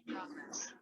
In progress.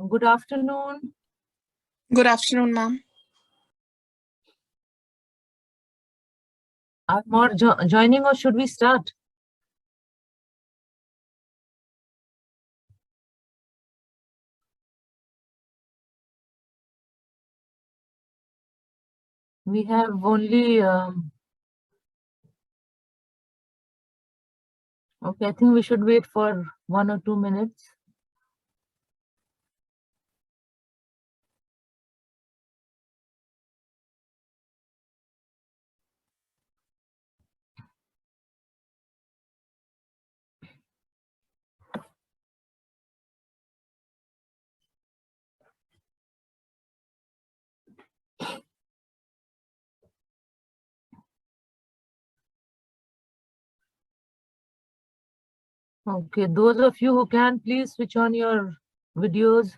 Good afternoon. Good afternoon, ma'am. Are more joining, or should we start? We have only, okay, I think we should wait for 1 or 2 minutes. Okay, those of you who can, please switch on your videos.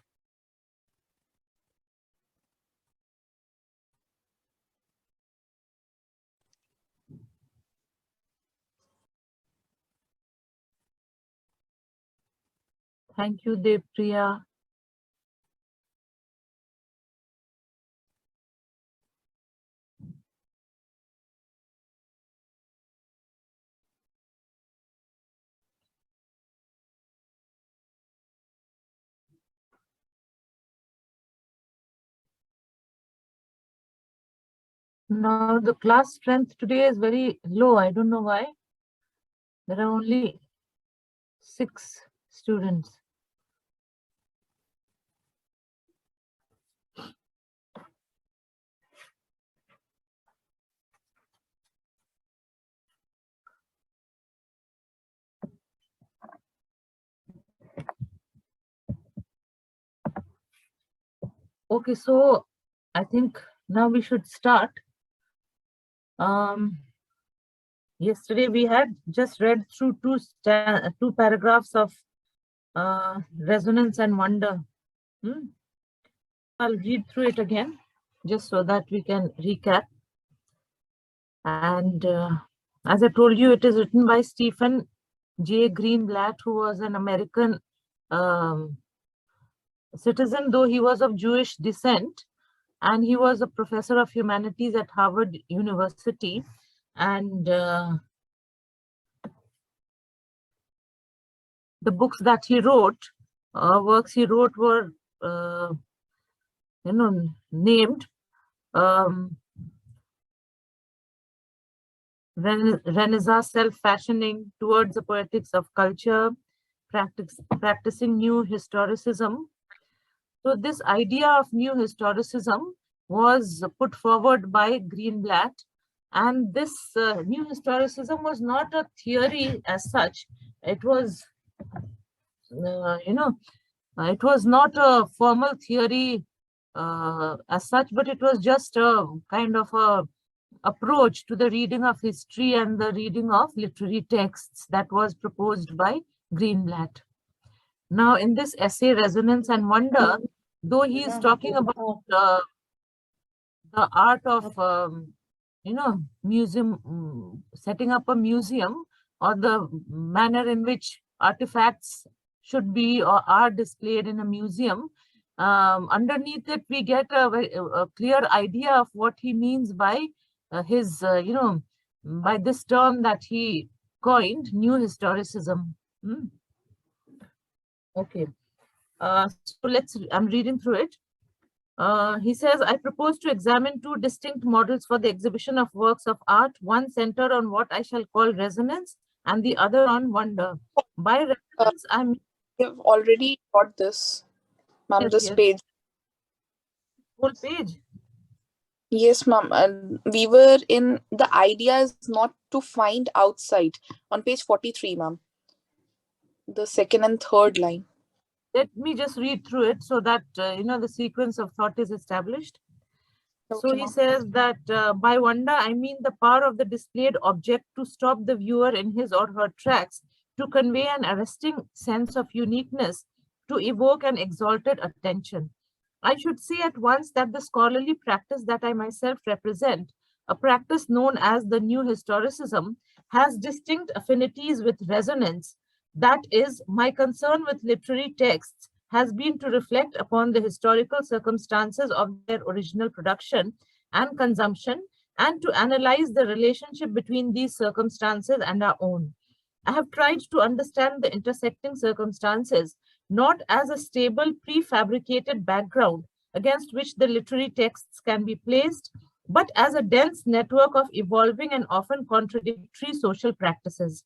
Thank you, Devpriya. Now the class strength today is very low. I don't know why. There are only 6 students. Okay, so I think now we should start. Yesterday we had just read through two paragraphs of resonance and wonder. I'll read through it again, just so that we can recap. And as I told you, it is written by Stephen J. Greenblatt, who was an American citizen, though he was of Jewish descent, and he was a professor of humanities at Harvard University. And the books that he wrote, works he wrote, were named Renaissance Self-Fashioning Towards the Poetics of Culture, Practicing New Historicism. So this idea of new historicism was put forward by Greenblatt, and this new historicism was not a theory as such. it was, it was not a formal theory as such, but it was just a kind of a approach to the reading of history and the reading of literary texts that was proposed by Greenblatt. Now, in this essay, Resonance and Wonder, though he is talking about the art of, setting up a museum, or the manner in which artifacts should be or are displayed in a museum, underneath it, we get a clear idea of what he means by by this term that he coined, new historicism. Okay. So I'm reading through it. He says, I propose to examine two distinct models for the exhibition of works of art, one centered on what I shall call resonance and the other on wonder. By resonance, I mean... You've already got this, ma'am, Yes, this yes. page. Whole page? Yes, ma'am. And we were in the idea is not to find outside on page 43, ma'am. The second and third line. Let me just read through it so that, the sequence of thought is established. Okay, So he ma'am. says that by wonder, I mean the power of the displayed object to stop the viewer in his or her tracks, to convey an arresting sense of uniqueness, to evoke an exalted attention. I should say at once that the scholarly practice that I myself represent, a practice known as the new historicism, has distinct affinities with resonance. That is, my concern with literary texts has been to reflect upon the historical circumstances of their original production and consumption, and to analyze the relationship between these circumstances and our own. I have tried to understand the intersecting circumstances not as a stable prefabricated background against which the literary texts can be placed, but as a dense network of evolving and often contradictory social practices.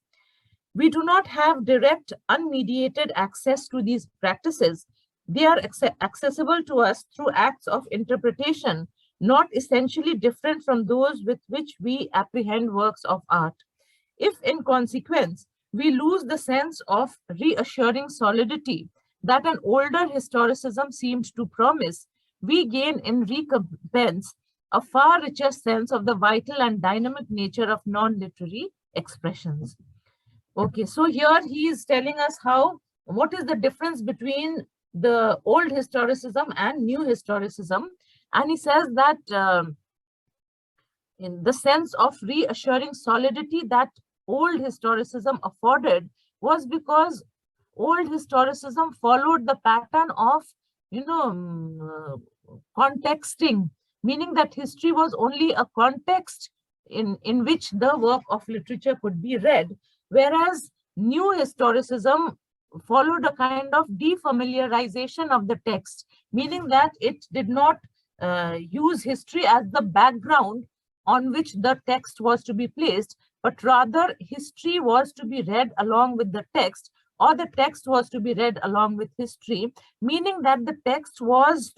We do not have direct, unmediated access to these practices. They are accessible to us through acts of interpretation, not essentially different from those with which we apprehend works of art. If, in consequence, we lose the sense of reassuring solidity that an older historicism seemed to promise, we gain in recompense a far richer sense of the vital and dynamic nature of non-literary expressions. Okay, so here he is telling us what is the difference between the old historicism and new historicism. And he says that in the sense of reassuring solidity that old historicism afforded was because old historicism followed the pattern of, contexting, meaning that history was only a context in which the work of literature could be read, whereas new historicism followed a kind of defamiliarization of the text, meaning that it did not use history as the background on which the text was to be placed, but rather history was to be read along with the text, or the text was to be read along with history, meaning that the text was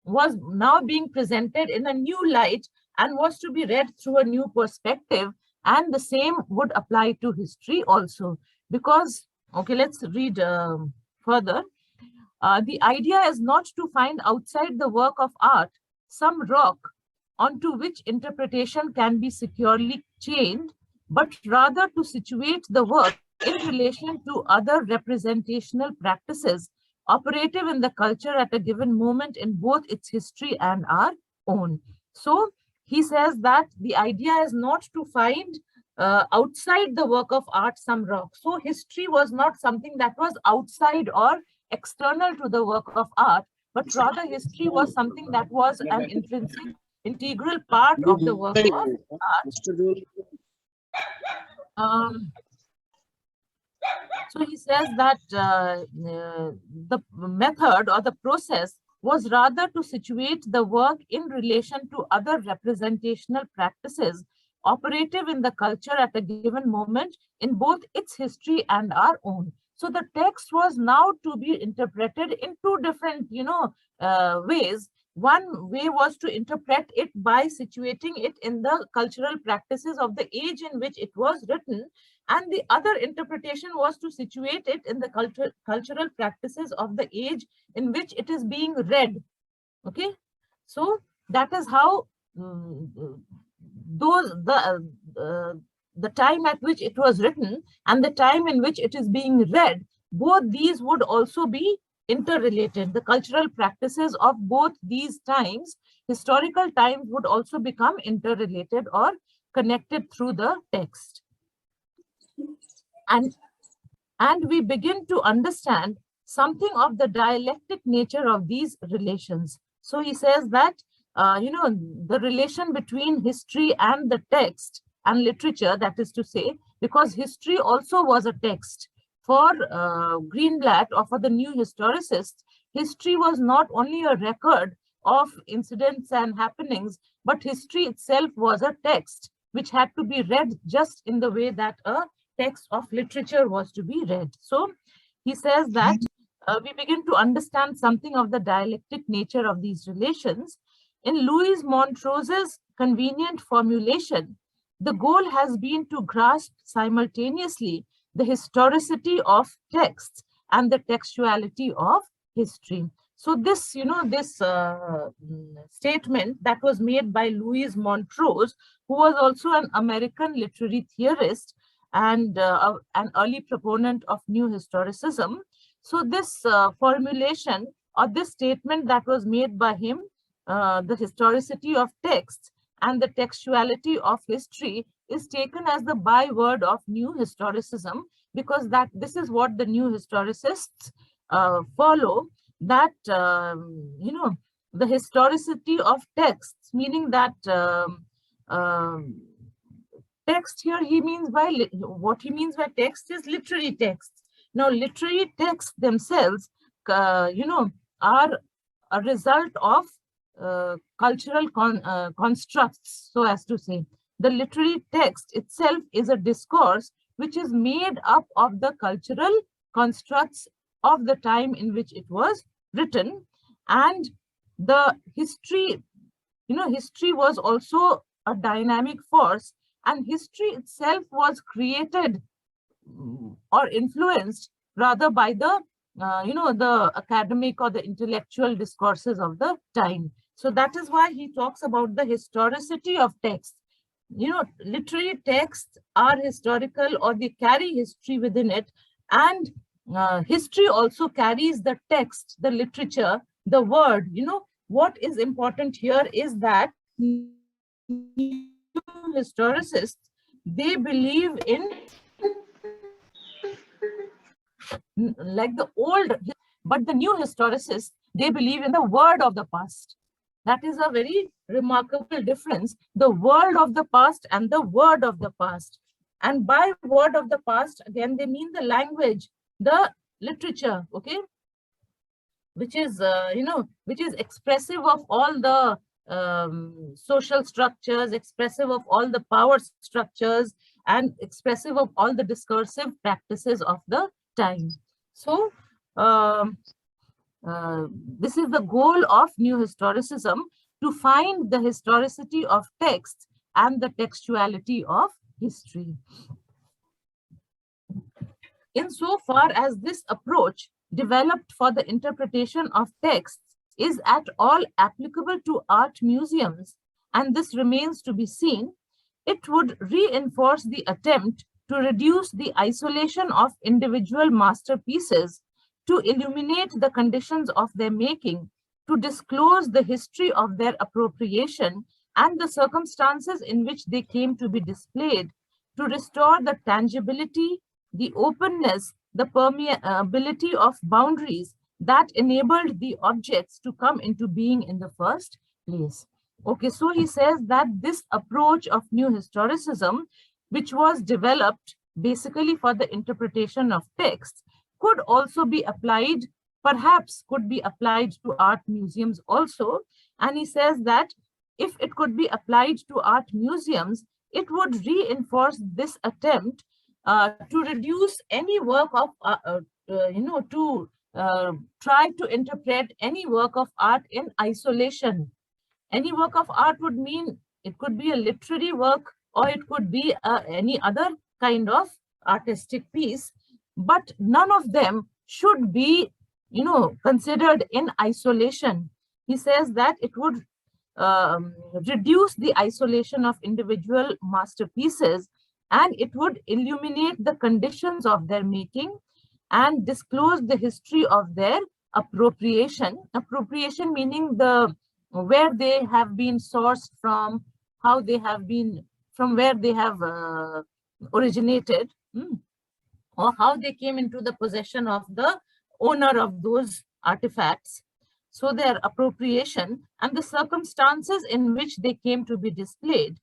now being presented in a new light and was to be read through a new perspective. And the same would apply to history also, because, okay, let's read further. The idea is not to find outside the work of art some rock onto which interpretation can be securely chained, but rather to situate the work in relation to other representational practices operative in the culture at a given moment in both its history and our own. So he says that the idea is not to find outside the work of art some rock. So history was not something that was outside or external to the work of art, but rather history was something that was an intrinsic, integral part of the work of art. So he says that the method or the process was rather to situate the work in relation to other representational practices operative in the culture at a given moment in both its history and our own. So the text was now to be interpreted in two different, ways. one way was to interpret it by situating it in the cultural practices of the age in which it was written, and the other interpretation was to situate it in the cultural practices of the age in which it is being read. Okay, so that is how the time at which it was written and the time in which it is being read, both these would also be interrelated. The cultural practices of both these times, historical times, would also become interrelated or connected through the text. And we begin to understand something of the dialectic nature of these relations. So he says that, the relation between history and the text and literature, that is to say, because history also was a text. For Greenblatt, or for the new historicists, history was not only a record of incidents and happenings, but history itself was a text which had to be read just in the way that a text of literature was to be read. So he says that we begin to understand something of the dialectic nature of these relations. In Louis Montrose's convenient formulation, the goal has been to grasp simultaneously the historicity of texts and the textuality of history. So this, statement that was made by Louis Montrose, who was also an American literary theorist and an early proponent of new historicism. So this formulation or this statement that was made by him, the historicity of texts and the textuality of history, is taken as the byword of new historicism, because this is what the new historicists follow, that the historicity of texts, meaning that text here, what he means by text is literary texts. Now, literary texts themselves, are a result of cultural constructs, so as to say. The literary text itself is a discourse which is made up of the cultural constructs of the time in which it was written. And the history, history was also a dynamic force, and history itself was created or influenced rather by the the academic or the intellectual discourses of the time. So that is why he talks about the historicity of text. Literary texts are historical, or they carry history within it, and history also carries the text, the literature, the word. What is important here is that historicists, they believe in like the old, but the new historicists, they believe in the word of the past. That is a very remarkable difference, the world of the past and the word of the past. And by word of the past, again, they mean the language, the literature, okay, which is, which is expressive of all the social structures, expressive of all the power structures, and expressive of all the discursive practices of the time. So this is the goal of new historicism, to find the historicity of text and the textuality of history. Insofar as this approach, developed for the interpretation of texts, is at all applicable to art museums, and this remains to be seen, it would reinforce the attempt to reduce the isolation of individual masterpieces, to illuminate the conditions of their making, to disclose the history of their appropriation and the circumstances in which they came to be displayed, to restore the tangibility, the openness, the permeability of boundaries that enabled the objects to come into being in the first place. Okay, so he says that this approach of new historicism, which was developed basically for the interpretation of texts, could also be applied, perhaps could be applied to art museums also. And he says that if it could be applied to art museums, it would reinforce this attempt to reduce any work of, to try to interpret any work of art in isolation. Any work of art would mean it could be a literary work or it could be any other kind of artistic piece, but none of them should be, considered in isolation. He says that it would reduce the isolation of individual masterpieces, and it would illuminate the conditions of their making and disclose the history of their appropriation. Appropriation meaning the where they have been sourced from, how they have been, from where they have originated, or how they came into the possession of the owner of those artifacts. So their appropriation and the circumstances in which they came to be displayed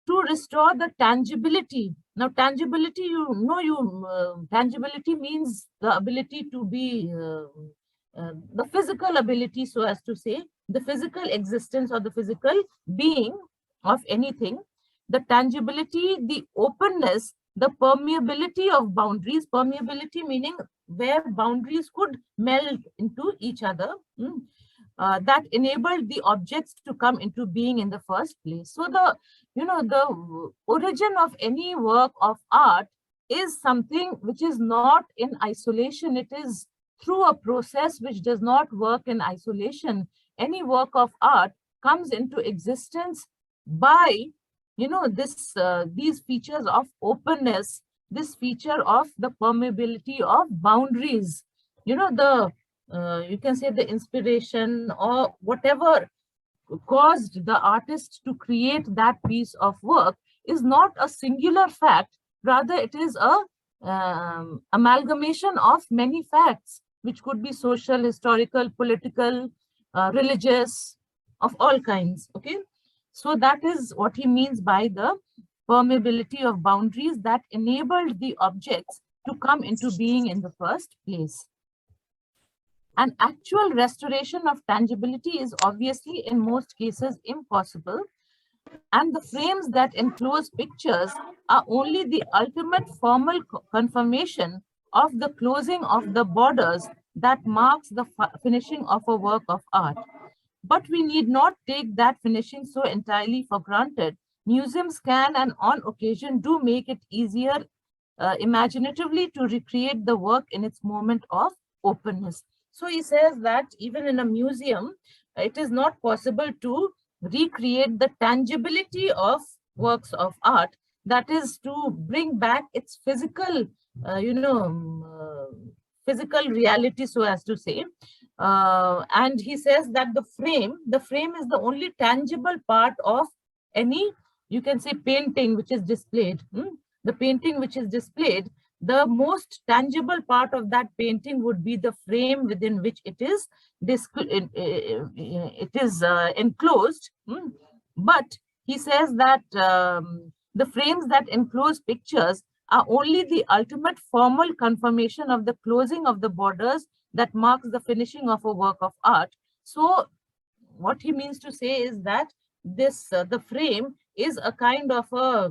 to restore the tangibility. Now, tangibility, tangibility means the ability to be, the physical ability, so as to say, the physical existence or the physical being of anything. The tangibility, the openness, the permeability of boundaries, permeability meaning where boundaries could meld into each other. That enabled the objects to come into being in the first place. So the origin of any work of art is something which is not in isolation. It is through a process which does not work in isolation. Any work of art comes into existence by, these features of openness, this feature of the permeability of boundaries. You can say the inspiration or whatever caused the artist to create that piece of work is not a singular fact. Rather, it is a amalgamation of many facts, which could be social, historical, political, religious, of all kinds. Okay, so that is what he means by the permeability of boundaries that enabled the objects to come into being in the first place. An actual restoration of tangibility is obviously in most cases impossible, and the frames that enclose pictures are only the ultimate formal confirmation of the closing of the borders that marks the finishing of a work of art. But we need not take that finishing so entirely for granted. Museums can and on occasion do make it easier imaginatively to recreate the work in its moment of openness. So he says that even in a museum, it is not possible to recreate the tangibility of works of art. That is to bring back its physical, physical reality, so as to say. And he says that the frame is the only tangible part of any, you can say, painting which is displayed. The painting which is displayed, the most tangible part of that painting would be the frame within which it is enclosed. But he says that the frames that enclose pictures are only the ultimate formal confirmation of the closing of the borders that marks the finishing of a work of art. So what he means to say is that this the frame is a kind of a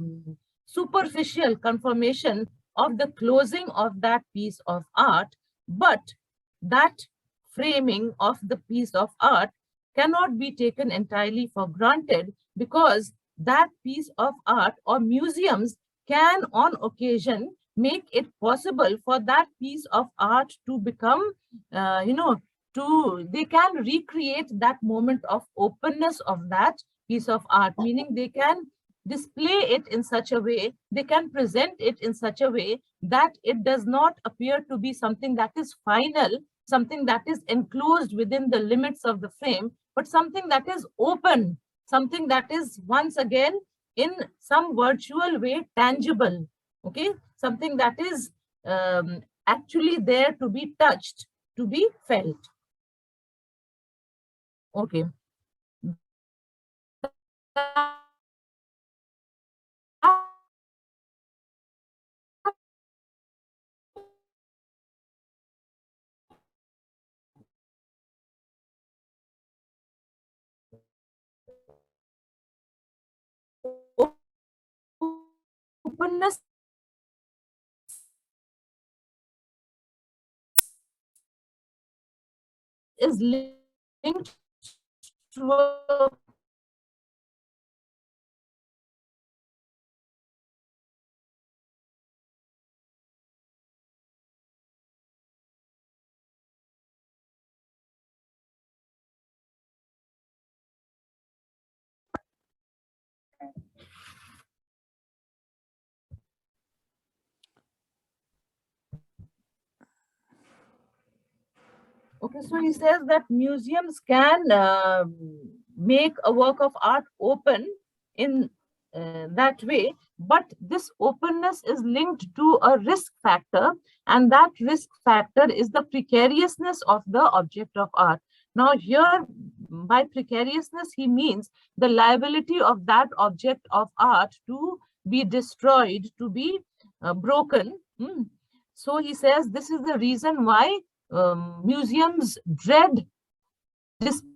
superficial confirmation of the closing of that piece of art, but that framing of the piece of art cannot be taken entirely for granted, because that piece of art or museums can on occasion make it possible for that piece of art to become, they can recreate that moment of openness of that piece of art, meaning they can display it in such a way, they can present it in such a way that it does not appear to be something that is final, something that is enclosed within the limits of the frame, but something that is open, something that is once again in some virtual way tangible. Okay, something that is actually there to be touched, to be felt. Okay. Openness is linked to a Okay, so he says that museums can make a work of art open in that way, but this openness is linked to a risk factor, and that risk factor is the precariousness of the object of art. Now, here, by precariousness, he means the liability of that object of art to be destroyed, to be broken. So he says this is the reason why museums dread display.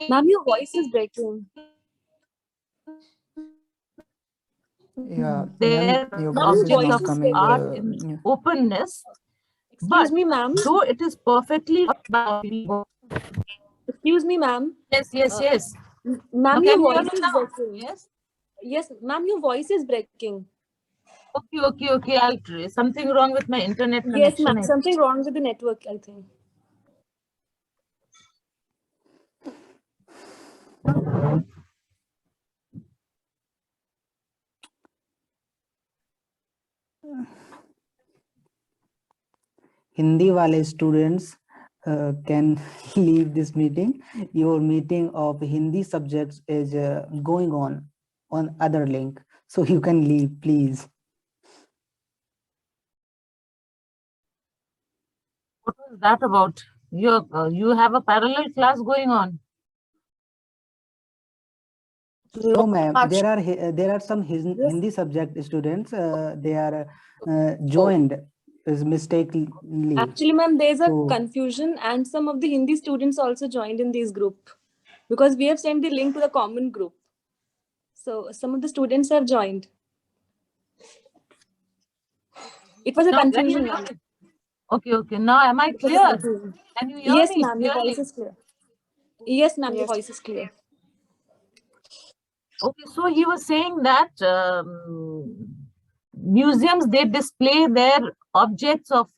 Ma'am, your voice is breaking. Yeah, Their ma'am, your Ma'am, voice your is objects voice not of is coming. art breaking. in Yeah. openness, Excuse but me, ma'am. though it is perfectly Excuse me, ma'am. yes, yes, yes. Now Ma'am, can your you hear voice me is now? breaking. Yes. Yes, ma'am, your voice is breaking. Okay, okay, okay. I'll try. Something wrong with my internet Yes, connection. ma'am. Something wrong with the network, I think. Hindi wale students can leave this meeting. Your meeting of Hindi subjects is going on other link. So you can leave, please. What was that about? You have a parallel class going on. No, ma'am. Actually, There are some Yes. Hindi subject students. They are joined mistakenly. Actually, ma'am, there's a So confusion, and some of the Hindi students also joined in this group because we have sent the link to the common group. So some of the students have joined. It was a Now, can you confusion, hear ma'am. me? Okay, okay. Now, am I It was a clear? confusion. Can you hear Yes, me ma'am, your clearly? voice is clear. Yes, ma'am, your yes. voice is clear. Okay, so he was saying that museums, they display their objects of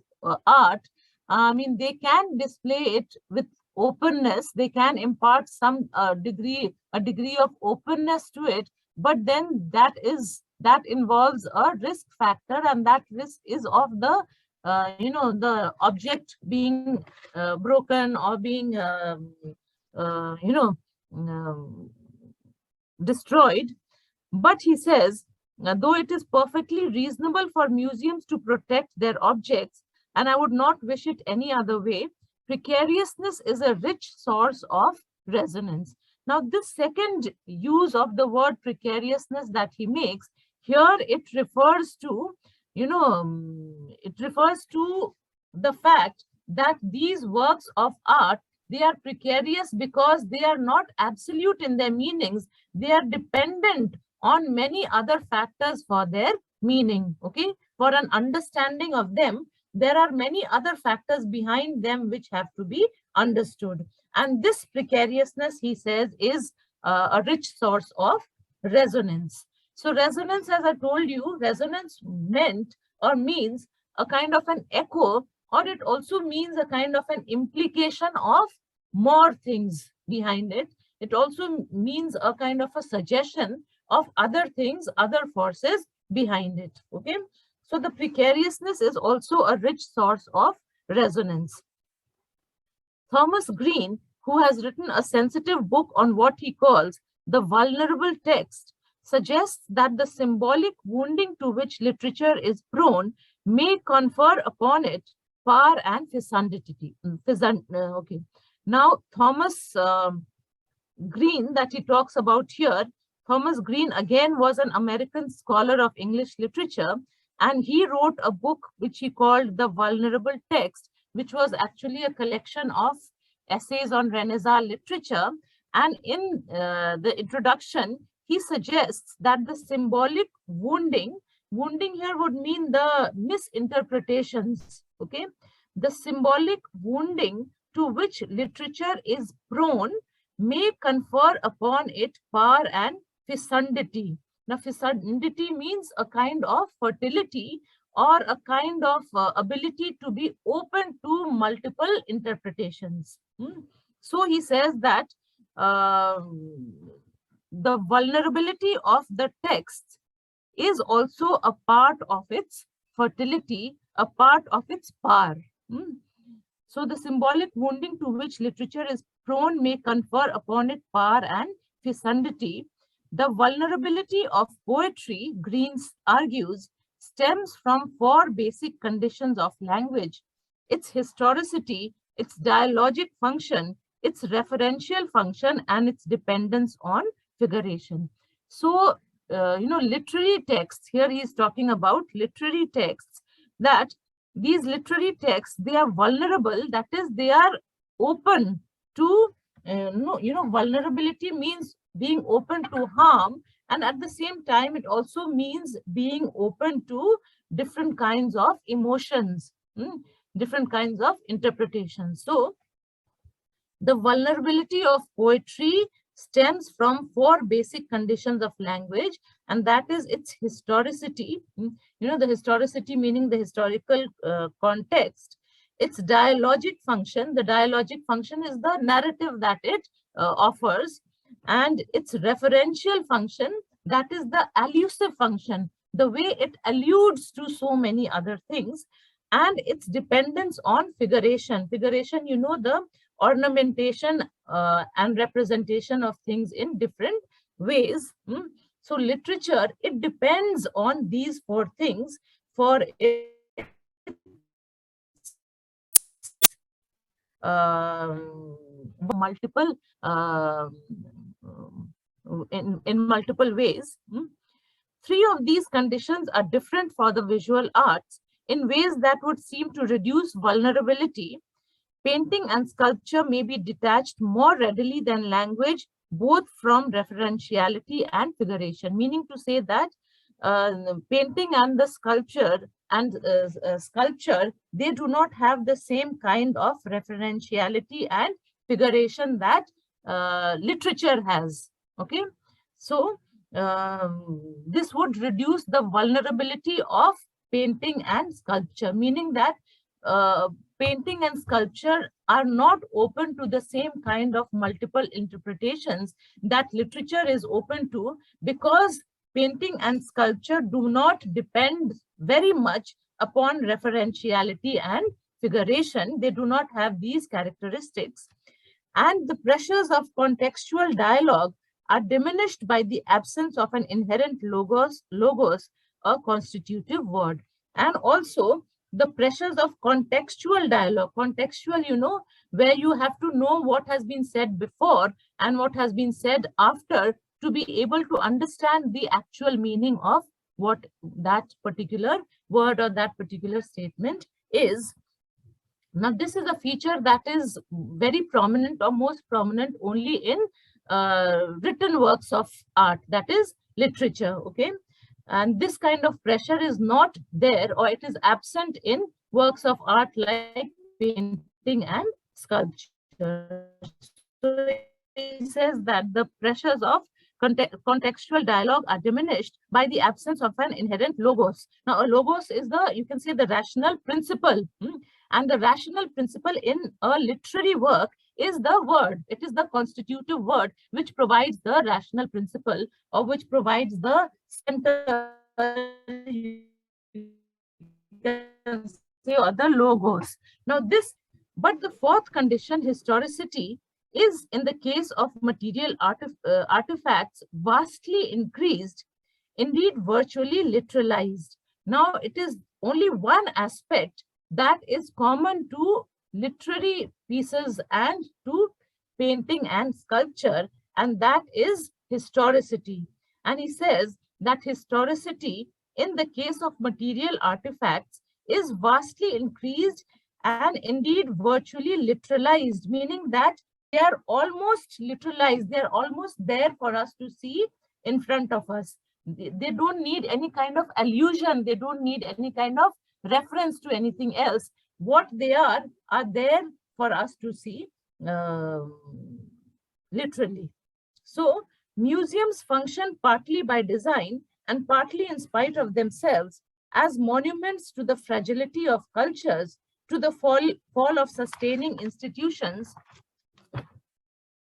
art. I mean, they can display it with openness. They can impart some a degree of openness to it. But then that involves a risk factor, and that risk is of the the object being broken or being um, destroyed. But he says, though it is perfectly reasonable for museums to protect their objects, and I would not wish it any other way, precariousness is a rich source of resonance. Now, this second use of the word precariousness that he makes, here it refers to, it refers to the fact that these works of art, they are precarious because they are not absolute in their meanings. They are dependent on many other factors for their meaning. Okay, for an understanding of them, there are many other factors behind them which have to be understood. And this precariousness, he says, is a rich source of resonance. So resonance, as I told you, resonance meant or means a kind of an echo, or it also means a kind of an implication of more things behind it. It also means a kind of a suggestion of other things, other forces behind it. Okay, so the precariousness is also a rich source of resonance. Thomas Green, who has written a sensitive book on what he calls the vulnerable text, suggests that the symbolic wounding to which literature is prone may confer upon it power and fecundity. Okay. Now, Thomas Green, that he talks about here, Thomas Green again was an American scholar of English literature, and he wrote a book which he called The Vulnerable Text, which was actually a collection of essays on Renaissance literature. And in the introduction, he suggests that the symbolic wounding here would mean the misinterpretations, okay? The symbolic wounding to which literature is prone may confer upon it power and fecundity. Now, fecundity means a kind of fertility or a kind of ability to be open to multiple interpretations. So he says that the vulnerability of the text is also a part of its fertility, a part of its power. So the symbolic wounding to which literature is prone may confer upon it power and fecundity. The vulnerability of poetry, Green argues, stems from four basic conditions of language: its historicity, its dialogic function, its referential function, and its dependence on figuration. So, literary texts, here he is talking about literary texts, that these literary texts, they are vulnerable, that is, they are open to, vulnerability means being open to harm, and at the same time, it also means being open to different kinds of emotions, different kinds of interpretations. So, the vulnerability of poetry stems from four basic conditions of language, and that is its historicity. The historicity meaning the historical context. Its dialogic function, the dialogic function is the narrative that it offers, and its referential function, that is the allusive function, the way it alludes to so many other things, and its dependence on figuration. Figuration, the ornamentation and representation of things in different ways. So literature, it depends on these four things for its multiple in multiple ways. Three of these conditions are different for the visual arts in ways that would seem to reduce vulnerability. Painting and sculpture may be detached more readily than language, both from referentiality and figuration, meaning to say that painting and the sculpture they do not have the same kind of referentiality and figuration that literature has. Okay, so this would reduce the vulnerability of painting and sculpture, meaning that painting and sculpture are not open to the same kind of multiple interpretations that literature is open to, because painting and sculpture do not depend very much upon referentiality and figuration. They do not have these characteristics. And the pressures of contextual dialogue are diminished by the absence of an inherent logos, a constitutive word. And also, the pressures of contextual dialogue, contextual, where you have to know what has been said before and what has been said after to be able to understand the actual meaning of what that particular word or that particular statement is. Now, this is a feature that is very prominent or most prominent only in written works of art, that is literature, okay? And this kind of pressure is not there, or it is absent in works of art like painting and sculpture. So he says that the pressures of contextual dialogue are diminished by the absence of an inherent logos. Now, a logos is you can say the rational principle. And the rational principle in a literary work is the word. It is the constitutive word which provides the rational principle, or which provides the center, or the logos. Now but the fourth condition, historicity, is in the case of material artifacts vastly increased, indeed virtually literalized. Now it is only one aspect that is common to literary pieces and to painting and sculpture, and that is historicity. And he says that historicity in the case of material artifacts is vastly increased and indeed virtually literalized, meaning that They are almost literalized. They're almost there for us to see in front of us. They don't need any kind of allusion. They don't need any kind of reference to anything else. What they are there for us to see literally. So museums function partly by design and partly in spite of themselves as monuments to the fragility of cultures, to the fall of sustaining institutions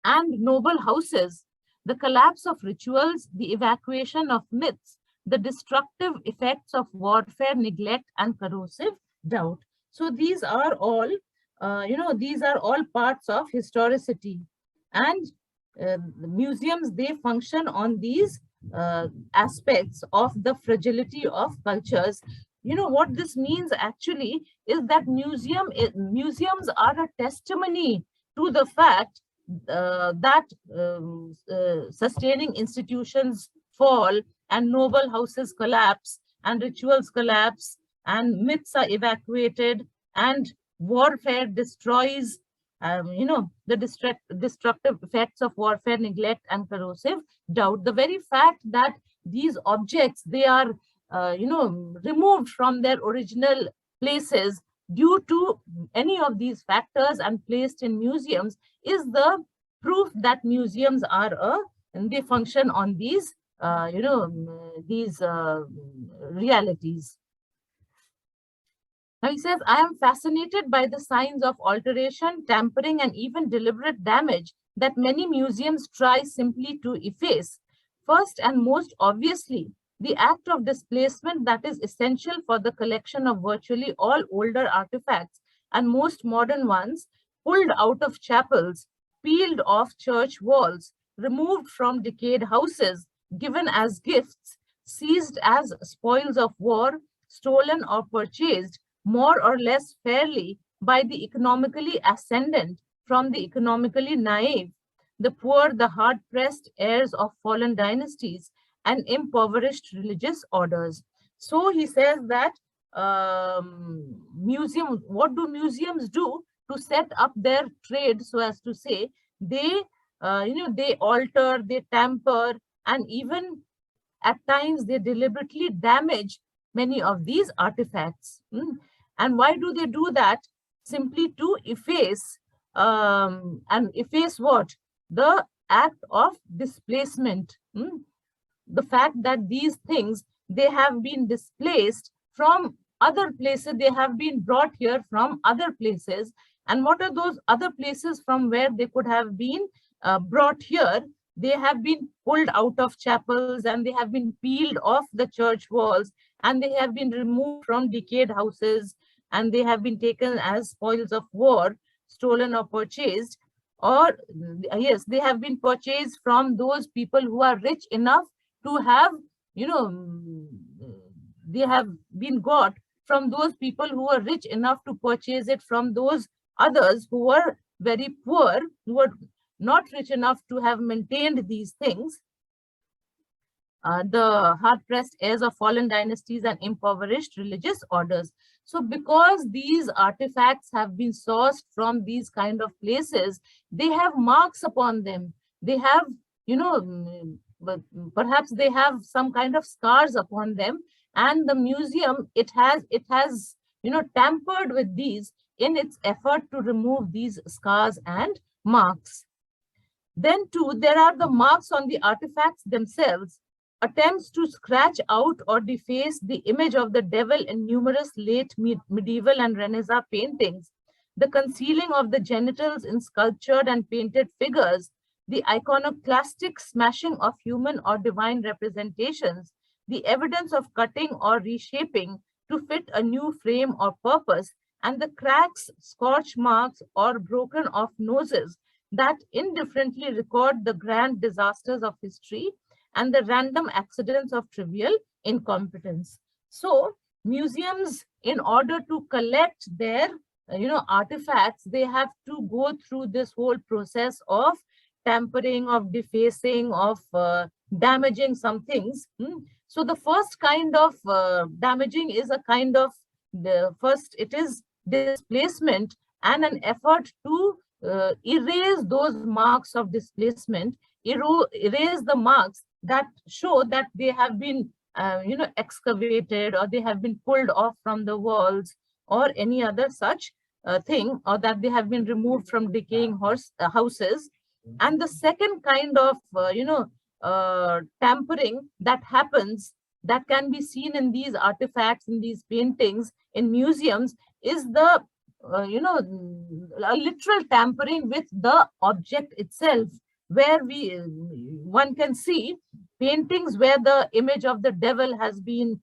and noble houses, the collapse of rituals, the evacuation of myths, the destructive effects of warfare, neglect, and corrosive doubt. So these are all, these are all parts of historicity. And museums, they function on these aspects of the fragility of cultures. You know what this means actually is that museums are a testimony to the fact that sustaining institutions fall and noble houses collapse and rituals collapse and myths are evacuated and warfare destroys the destructive effects of warfare, neglect, and corrosive doubt. The very fact that these objects, they are removed from their original places due to any of these factors and placed in museums is the proof that museums are and they function on these realities. Now he says, I am fascinated by the signs of alteration, tampering, and even deliberate damage that many museums try simply to efface. First and most obviously, the act of displacement that is essential for the collection of virtually all older artifacts and most modern ones, pulled out of chapels, peeled off church walls, removed from decayed houses, given as gifts, seized as spoils of war, stolen or purchased, more or less fairly by the economically ascendant from the economically naive, the poor, the hard-pressed heirs of fallen dynasties and impoverished religious orders. So he says that what do museums do to set up their trade, so as to say, they they alter, they tamper, and even at times they deliberately damage many of these artifacts. And why do they do that? Simply to efface and efface what? The act of displacement. The fact that these things, they have been displaced from other places, they have been brought here from other places. And what are those other places from where they could have been brought here? They have been pulled out of chapels and they have been peeled off the church walls and they have been removed from decayed houses and they have been taken as spoils of war, stolen or purchased, or yes, they have been purchased from those people who are rich enough to have, they have been got from those people who are rich enough to purchase it from those others who were very poor, who were not rich enough to have maintained these things. The hard-pressed heirs of fallen dynasties and impoverished religious orders. So because these artifacts have been sourced from these kind of places, they have marks upon them. They have, but perhaps they have some kind of scars upon them. And the museum, it has tampered with these in its effort to remove these scars and marks. Then too, there are the marks on the artifacts themselves. Attempts to scratch out or deface the image of the devil in numerous late medieval and Renaissance paintings, the concealing of the genitals in sculptured and painted figures, the iconoclastic smashing of human or divine representations, the evidence of cutting or reshaping to fit a new frame or purpose, and the cracks, scorch marks, or broken off noses that indifferently record the grand disasters of history and the random accidents of trivial incompetence. So museums, in order to collect their artifacts, they have to go through this whole process of tampering, of defacing, of damaging some things. So the first kind of damaging is a kind of, it is displacement and an effort to erase those marks of displacement, erase the marks that show that they have been excavated, or they have been pulled off from the walls, or any other such thing, or that they have been removed from decaying houses. And the second kind of tampering that happens, that can be seen in these artifacts, in these paintings, in museums, is the a literal tampering with the object itself, where one can see paintings where the image of the devil has been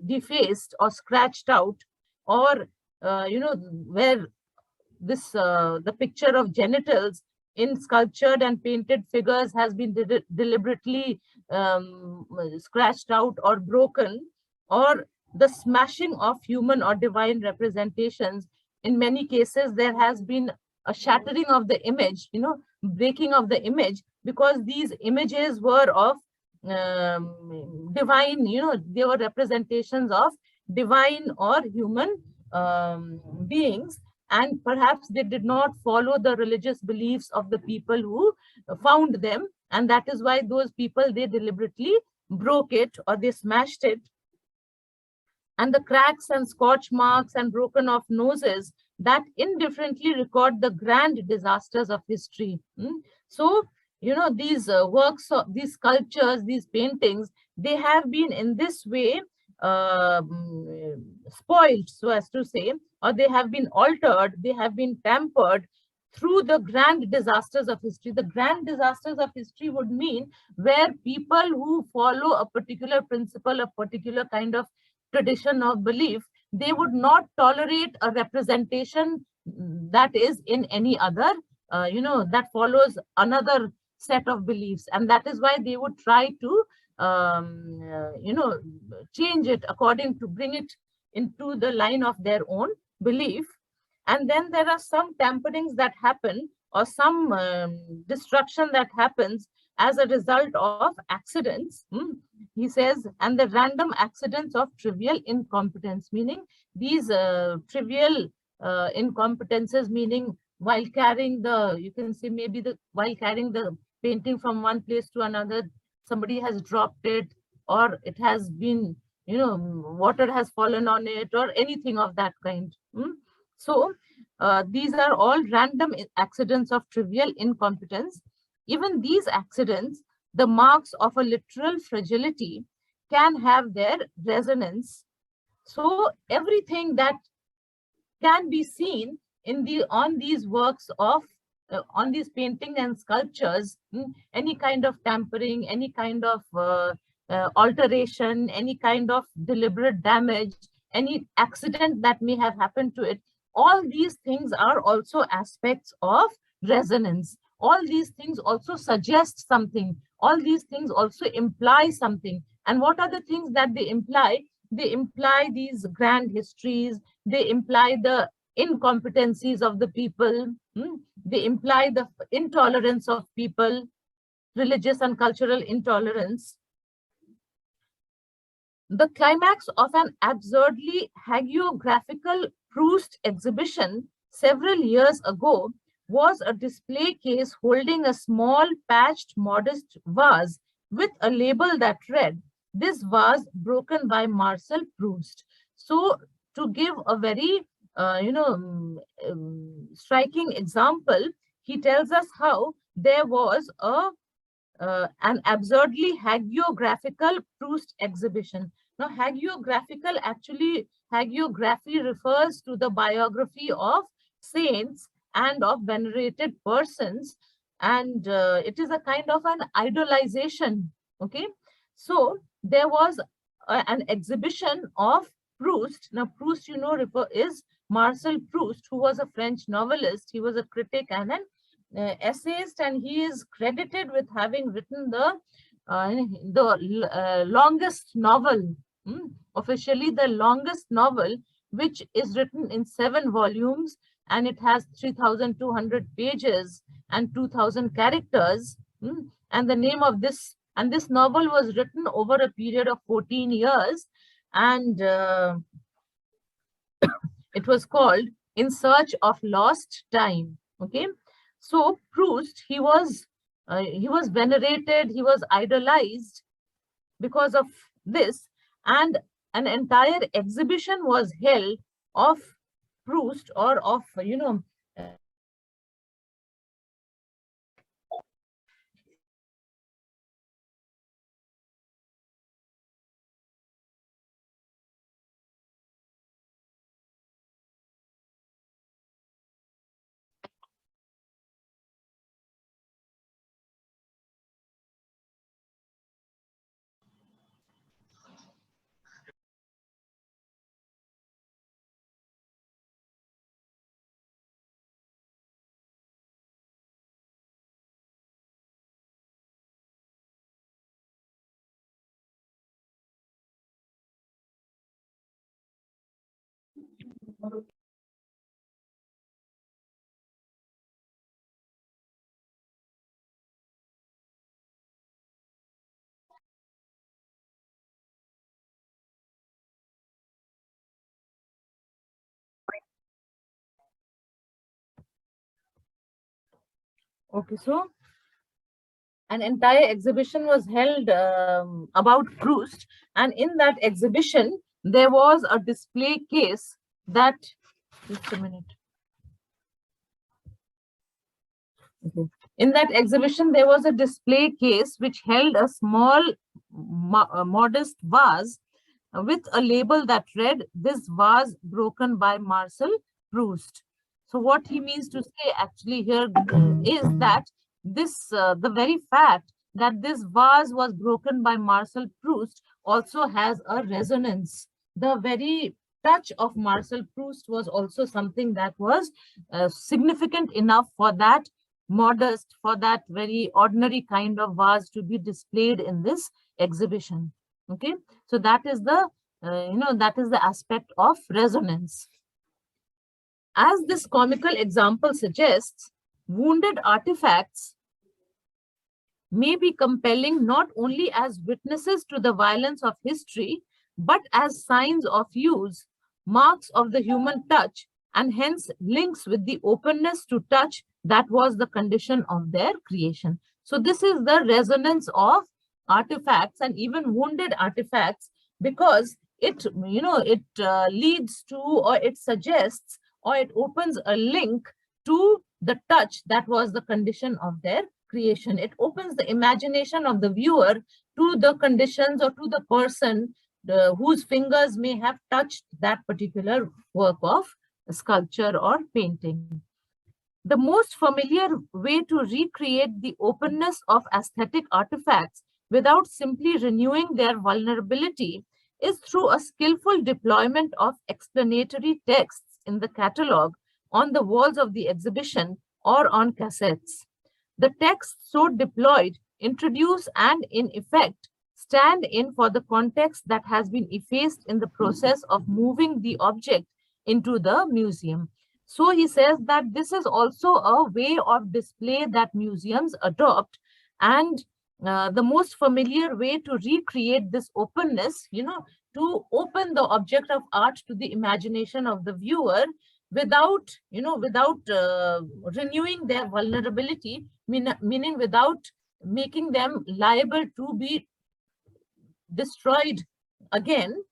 defaced or scratched out, or where this the picture of genitals in sculptured and painted figures has been deliberately scratched out or broken, or the smashing of human or divine representations. In many cases, there has been a shattering of the image, breaking of the image, because these images were of divine, they were representations of divine or human beings, and perhaps they did not follow the religious beliefs of the people who found them, and that is why those people, they deliberately broke it or they smashed it. And the cracks and scorch marks and broken off noses that indifferently record the grand disasters of history. So, these works, these sculptures, these paintings, they have been in this way spoiled, so as to say, or they have been altered, they have been tampered through the grand disasters of history. The grand disasters of history would mean where people who follow a particular principle, a particular kind of tradition of belief, they would not tolerate a representation that is in any other, that follows another set of beliefs. And that is why they would try to, change it according to, bring it into the line of their own belief. And then there are some tamperings that happen, or some destruction that happens as a result of accidents. He says, and the random accidents of trivial incompetence, meaning these trivial incompetences, meaning while carrying the, you can say maybe while carrying the painting from one place to another, somebody has dropped it, or it has been, water has fallen on it, or anything of that kind. So these are all random accidents of trivial incompetence. Even these accidents, the marks of a literal fragility, can have their resonance. So everything that can be seen in on these works of on these paintings and sculptures, any kind of tampering, any kind of alteration, any kind of deliberate damage, any accident that may have happened to it, all these things are also aspects of resonance. All these things also suggest something. All these things also imply something. And what are the things that they imply? They imply these grand histories. They imply the incompetencies of the people. They imply the intolerance of people, religious and cultural intolerance. The climax of an absurdly hagiographical Proust exhibition several years ago was a display case holding a small patched modest vase with a label that read, "This vase broken by Marcel Proust." So to give a very striking example, he tells us how there was an absurdly hagiographical Proust exhibition. Now, hagiographical, actually, hagiography refers to the biography of saints and of venerated persons, and it is a kind of an idolization. Okay, so there was an exhibition of Proust. Now, Proust, is Marcel Proust, who was a French novelist. He was a critic and an essayist, and he is credited with having written the longest novel, officially the longest novel, which is written in 7 volumes, and it has 3,200 pages and 2,000 characters. And the name of this novel was written over a period of 14 years, and it was called in search of lost time. Okay, so Proust, he was venerated, he was idolized because of this, and an entire exhibition was held of Proust, or of okay, so an entire exhibition was held about Proust, and in that exhibition there was a display case that, just a minute. Okay. In that exhibition there was a display case which held a small modest vase with a label that read, "This vase broken by Marcel Proust." So what he means to say actually here is that this the very fact that this vase was broken by Marcel Proust also has a resonance. The very touch of Marcel Proust was also something that was significant enough for that modest, for that very ordinary kind of vase to be displayed in this exhibition. Okay, so that is the that is the aspect of resonance. As this comical example suggests, wounded artifacts may be compelling not only as witnesses to the violence of history, but as signs of use, marks of the human touch, and hence links with the openness to touch that was the condition of their creation. So this is the resonance of artifacts, and even wounded artifacts, because it leads to, or it suggests, or it opens a link to the touch that was the condition of their creation. It opens the imagination of the viewer to the conditions, or to the person whose fingers may have touched that particular work of sculpture or painting. The most familiar way to recreate the openness of aesthetic artifacts without simply renewing their vulnerability is through a skillful deployment of explanatory texts in the catalogue, on the walls of the exhibition, or on cassettes. The texts so deployed introduce and, in effect, stand in for the context that has been effaced in the process of moving the object into the museum. So he says that this is also a way of display that museums adopt, and the most familiar way to recreate this openness, to open the object of art to the imagination of the viewer without renewing their vulnerability, meaning without making them liable to be destroyed again,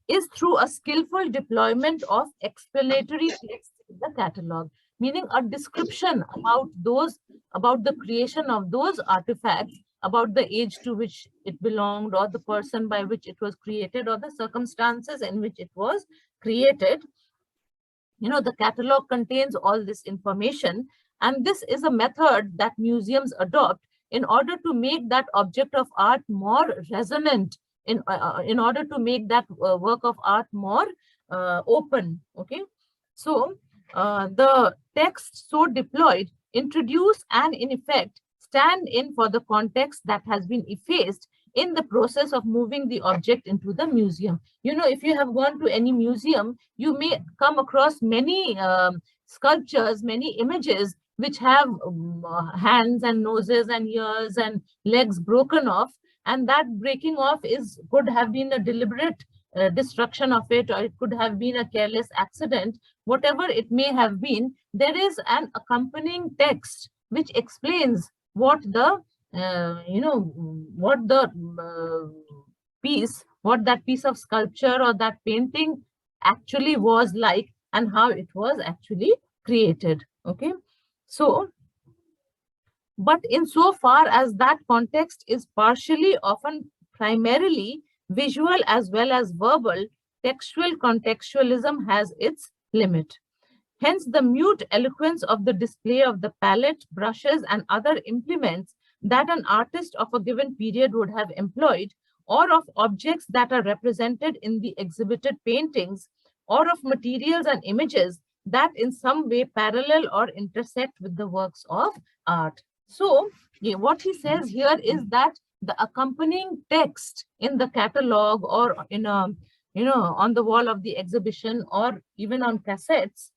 is through a skillful deployment of explanatory texts in the catalogue, meaning a description about the creation of those artifacts, about the age to which it belonged, or the person by which it was created, or the circumstances in which it was created. The catalogue contains all this information, and this is a method that museums adopt in order to make that object of art more resonant, in order to make that work of art more open. Okay, so the texts so deployed introduce and, in effect, stand in for the context that has been effaced in the process of moving the object into the museum. If you have gone to any museum, you may come across many sculptures, many images which have hands and noses and ears and legs broken off, and that breaking off could have been a deliberate destruction of it, or it could have been a careless accident, whatever it may have been, there is an accompanying text which explains what the what that piece of sculpture or that painting actually was like, and how it was actually created. Okay, so but insofar as that context is partially, often primarily visual as well as verbal, textual contextualism has its limit. Hence, the mute eloquence of the display of the palette, brushes, and other implements that an artist of a given period would have employed, or of objects that are represented in the exhibited paintings, or of materials and images that in some way parallel or intersect with the works of art. So, what he says here is that the accompanying text in the catalog or in a on the wall of the exhibition or even on cassettes,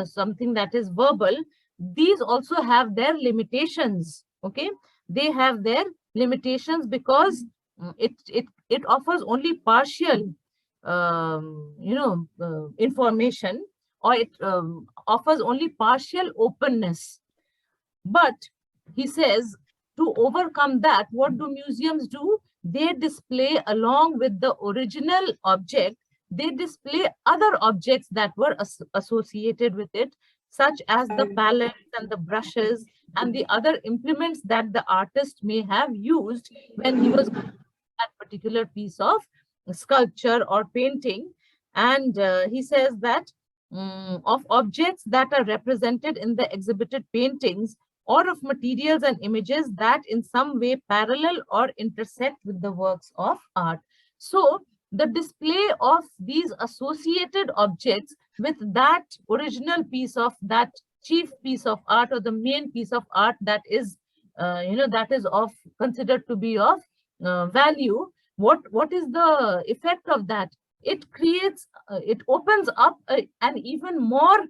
something that is verbal, these also have their limitations. Okay, they have their limitations because it offers only partial information, or it offers only partial openness. But he says, to overcome that, what do museums do? They display, along with the original object, they display other objects that were associated with it, such as the palettes and the brushes and the other implements that the artist may have used when he was that particular piece of sculpture or painting. And he says that of objects that are represented in the exhibited paintings, or of materials and images that in some way parallel or intersect with the works of art. So the display of these associated objects with that original piece of, that chief piece of art, or the main piece of art that is that is of considered to be of value, what is the effect of that? It creates it opens up an even more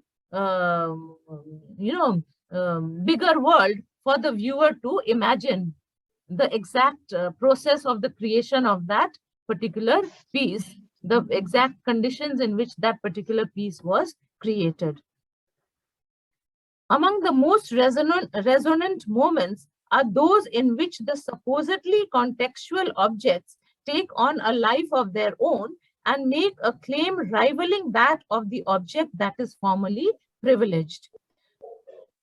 bigger world for the viewer to imagine the exact process of the creation of that particular piece, the exact conditions in which that particular piece was created. Among the most resonant moments are those in which the supposedly contextual objects take on a life of their own and make a claim rivaling that of the object that is formerly privileged.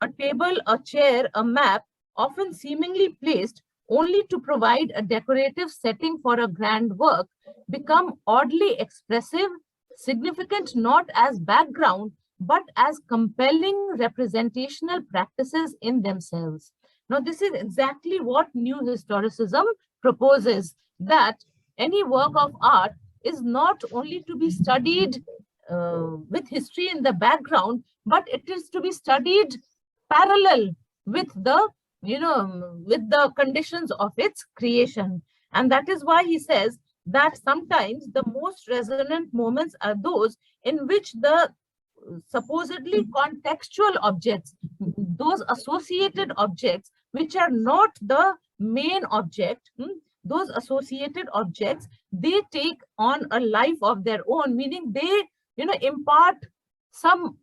A table, a chair, a map, often seemingly placed only to provide a decorative setting for a grand work, become oddly expressive, significant not as background, but as compelling representational practices in themselves. Now, this is exactly what new historicism proposes, that any work of art is not only to be studied with history in the background, but it is to be studied parallel with the with the conditions of its creation. And that is why he says that sometimes the most resonant moments are those in which the supposedly contextual objects, those associated objects which are not the main object, those associated objects, they take on a life of their own, meaning they impart some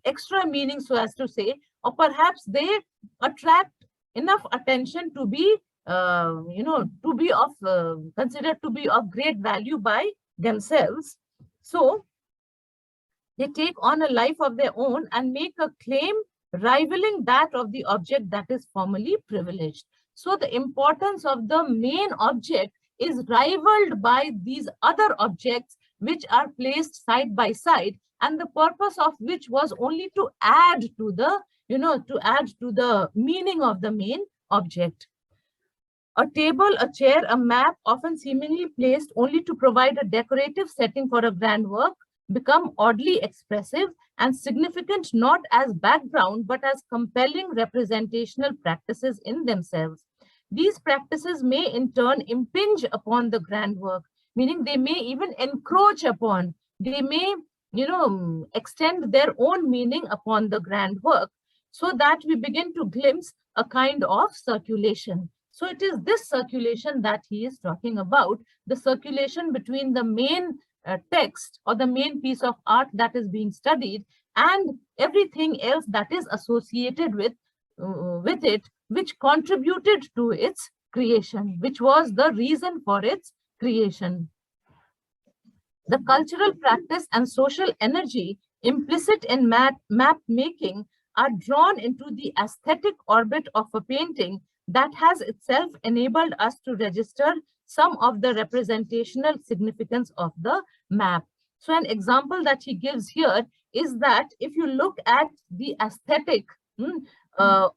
extra meaning, so as to say, or perhaps they attract enough attention to be to be of considered to be of great value by themselves. So they take on a life of their own and make a claim rivaling that of the object that is formerly privileged. So the importance of the main object is rivaled by these other objects which are placed side by side, and the purpose of which was only to add to the meaning of the main object. A table, a chair, a map, often seemingly placed only to provide a decorative setting for a grand work, become oddly expressive and significant not as background, but as compelling representational practices in themselves. These practices may in turn impinge upon the grand work, meaning they may even encroach upon, they may extend their own meaning upon the grand work, so that we begin to glimpse a kind of circulation. So it is this circulation that he is talking about, the circulation between the main text or the main piece of art that is being studied and everything else that is associated with it, which contributed to its creation, which was the reason for its creation. The cultural practice and social energy implicit in map making are drawn into the aesthetic orbit of a painting that has itself enabled us to register some of the representational significance of the map. So an example that he gives here is that if you look at the aesthetic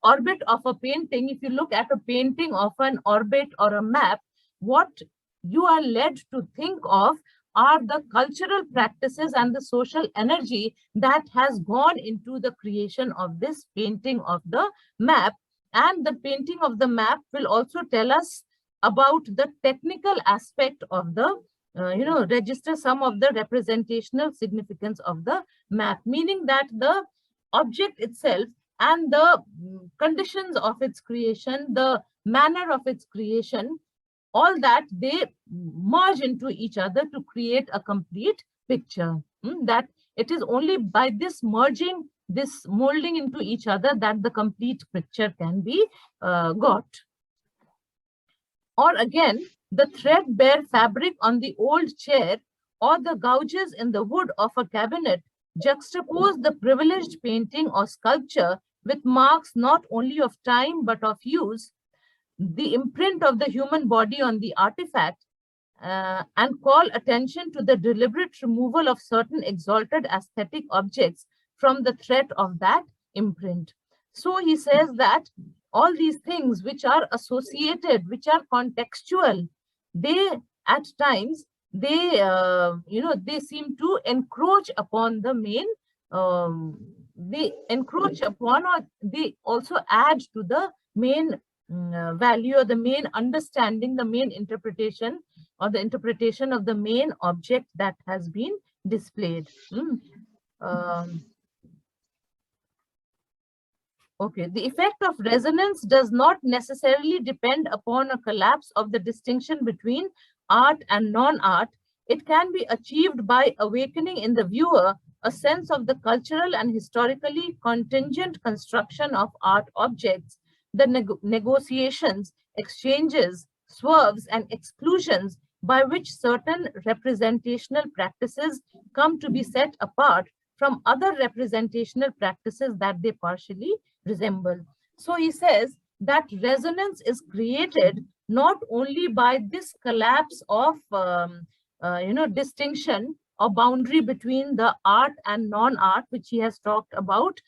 orbit of a painting, if you look at a painting of an orbit or a map, what you are led to think of are the cultural practices and the social energy that has gone into the creation of this painting of the map. And the painting of the map will also tell us about the technical aspect of the, register some of the representational significance of the map, meaning that the object itself and the conditions of its creation, the manner of its creation, all that they merge into each other to create a complete picture. That it is only by this merging, this molding into each other, that the complete picture can be got. Or again, the threadbare fabric on the old chair or the gouges in the wood of a cabinet juxtapose the privileged painting or sculpture with marks not only of time but of use, the imprint of the human body on the artifact, and call attention to the deliberate removal of certain exalted aesthetic objects from the threat of that imprint. So he says that all these things which are associated, which are contextual, they at times, they they seem to encroach upon the main, they encroach upon, or they also add to the main value or the main understanding, the main interpretation or the interpretation of the main object that has been displayed. Okay, the effect of resonance does not necessarily depend upon a collapse of the distinction between art and non-art. It can be achieved by awakening in the viewer a sense of the cultural and historically contingent construction of art objects, the negotiations, exchanges, swerves, and exclusions by which certain representational practices come to be set apart from other representational practices that they partially resemble. So he says that resonance is created not only by this collapse of distinction or boundary between the art and non-art, which he has talked about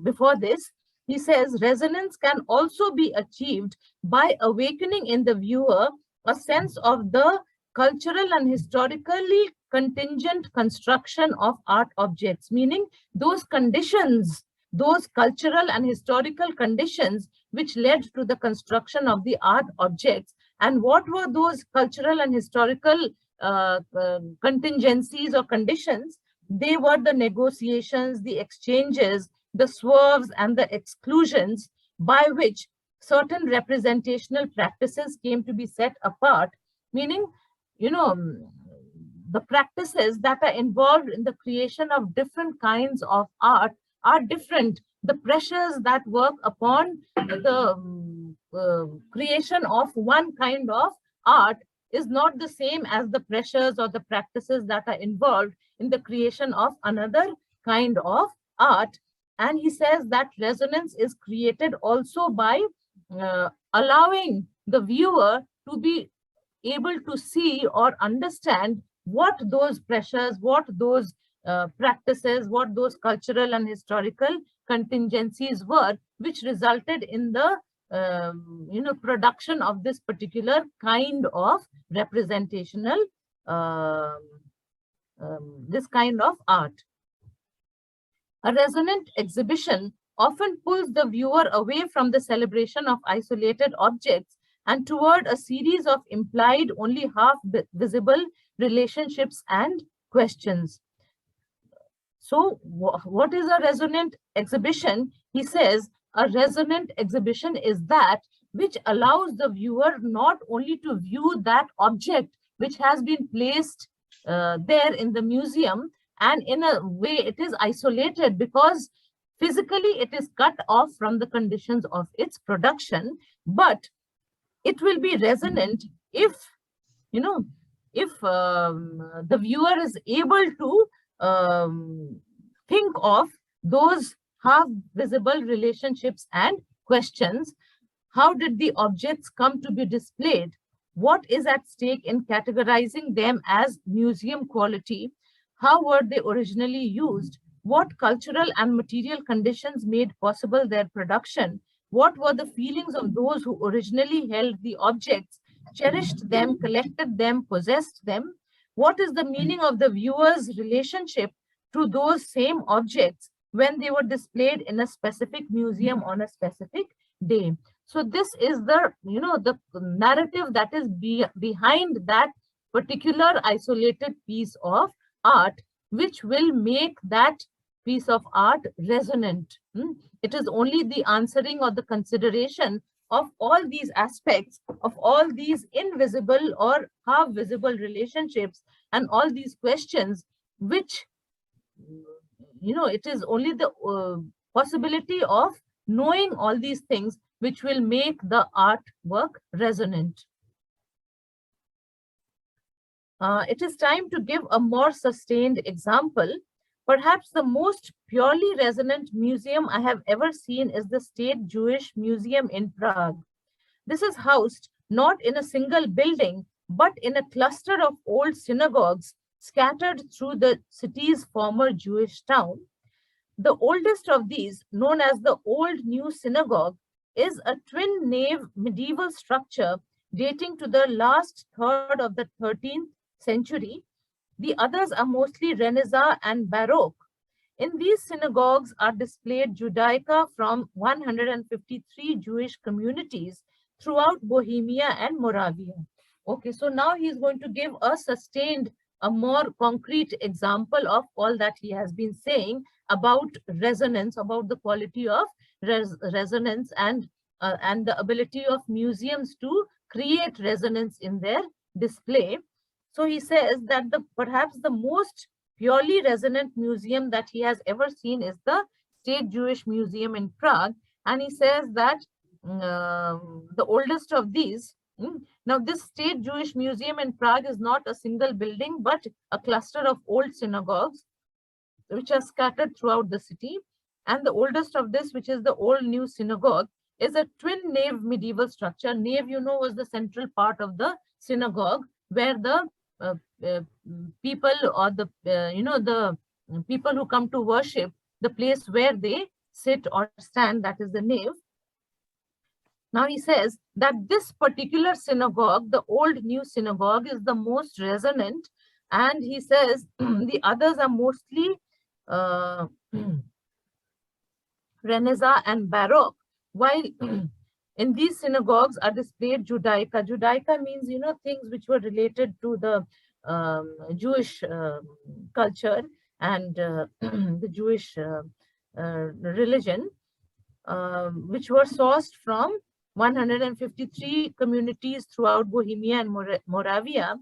before this. He says resonance can also be achieved by awakening in the viewer a sense of the cultural and historically contingent construction of art objects, meaning those conditions, those cultural and historical conditions which led to the construction of the art objects. And what were those cultural and historical contingencies or conditions? They were the negotiations, the exchanges, the swerves, and the exclusions by which certain representational practices came to be set apart, meaning, the practices that are involved in the creation of different kinds of art are different. The pressures that work upon the creation of one kind of art is not the same as the pressures or the practices that are involved in the creation of another kind of art. And he says that resonance is created also by allowing the viewer to be able to see or understand what those pressures, what those practices, what those cultural and historical contingencies were, which resulted in the production of this particular kind of representational, this kind of art. A resonant exhibition often pulls the viewer away from the celebration of isolated objects and toward a series of implied, only half visible relationships and questions. So what is a resonant exhibition? He says a resonant exhibition is that which allows the viewer not only to view that object which has been placed there in the museum, and in a way it is isolated because physically it is cut off from the conditions of its production, but it will be resonant if, you know, if the viewer is able to think of those half visible relationships and questions. How did the objects come to be displayed? What is at stake in categorizing them as museum quality? How were they originally used? What cultural and material conditions made possible their production? What were the feelings of those who originally held the objects, cherished them, collected them, possessed them? What is the meaning of the viewer's relationship to those same objects when they were displayed in a specific museum on a specific day? So this is the, the narrative that is behind that particular isolated piece of art, which will make that piece of art resonant. It is only the answering or the consideration of all these aspects, of all these invisible or half visible relationships and all these questions, which, it is only the possibility of knowing all these things which will make the artwork resonant. It is time to give a more sustained example. Perhaps the most purely resonant museum I have ever seen is the State Jewish Museum in Prague. This is housed not in a single building, but in a cluster of old synagogues scattered through the city's former Jewish town. The oldest of these, known as the Old New Synagogue, is a twin-nave medieval structure dating to the last third of the 13th century. The others are mostly Renaissance and Baroque. In these synagogues are displayed Judaica from 153 Jewish communities throughout Bohemia and Moravia. Okay, so now he's going to give a sustained, a more concrete example of all that he has been saying about resonance, about the quality of resonance and the ability of museums to create resonance in their display. So he says that perhaps the most purely resonant museum that he has ever seen is the State Jewish Museum in Prague. And he says that the oldest of these, now this State Jewish Museum in Prague is not a single building, but a cluster of old synagogues which are scattered throughout the city. And the oldest of this, which is the Old New Synagogue, is a twin-nave medieval structure. Nave, was the central part of the synagogue, where the people or the the people who come to worship, the place where they sit or stand, that is the nave. Now he says that this particular synagogue, the Old New Synagogue, is the most resonant, and he says the others are mostly Renaissance and Baroque, while in these synagogues are displayed Judaica. Judaica means, things which were related to the Jewish culture and the Jewish religion, which were sourced from 153 communities throughout Bohemia and Moravia.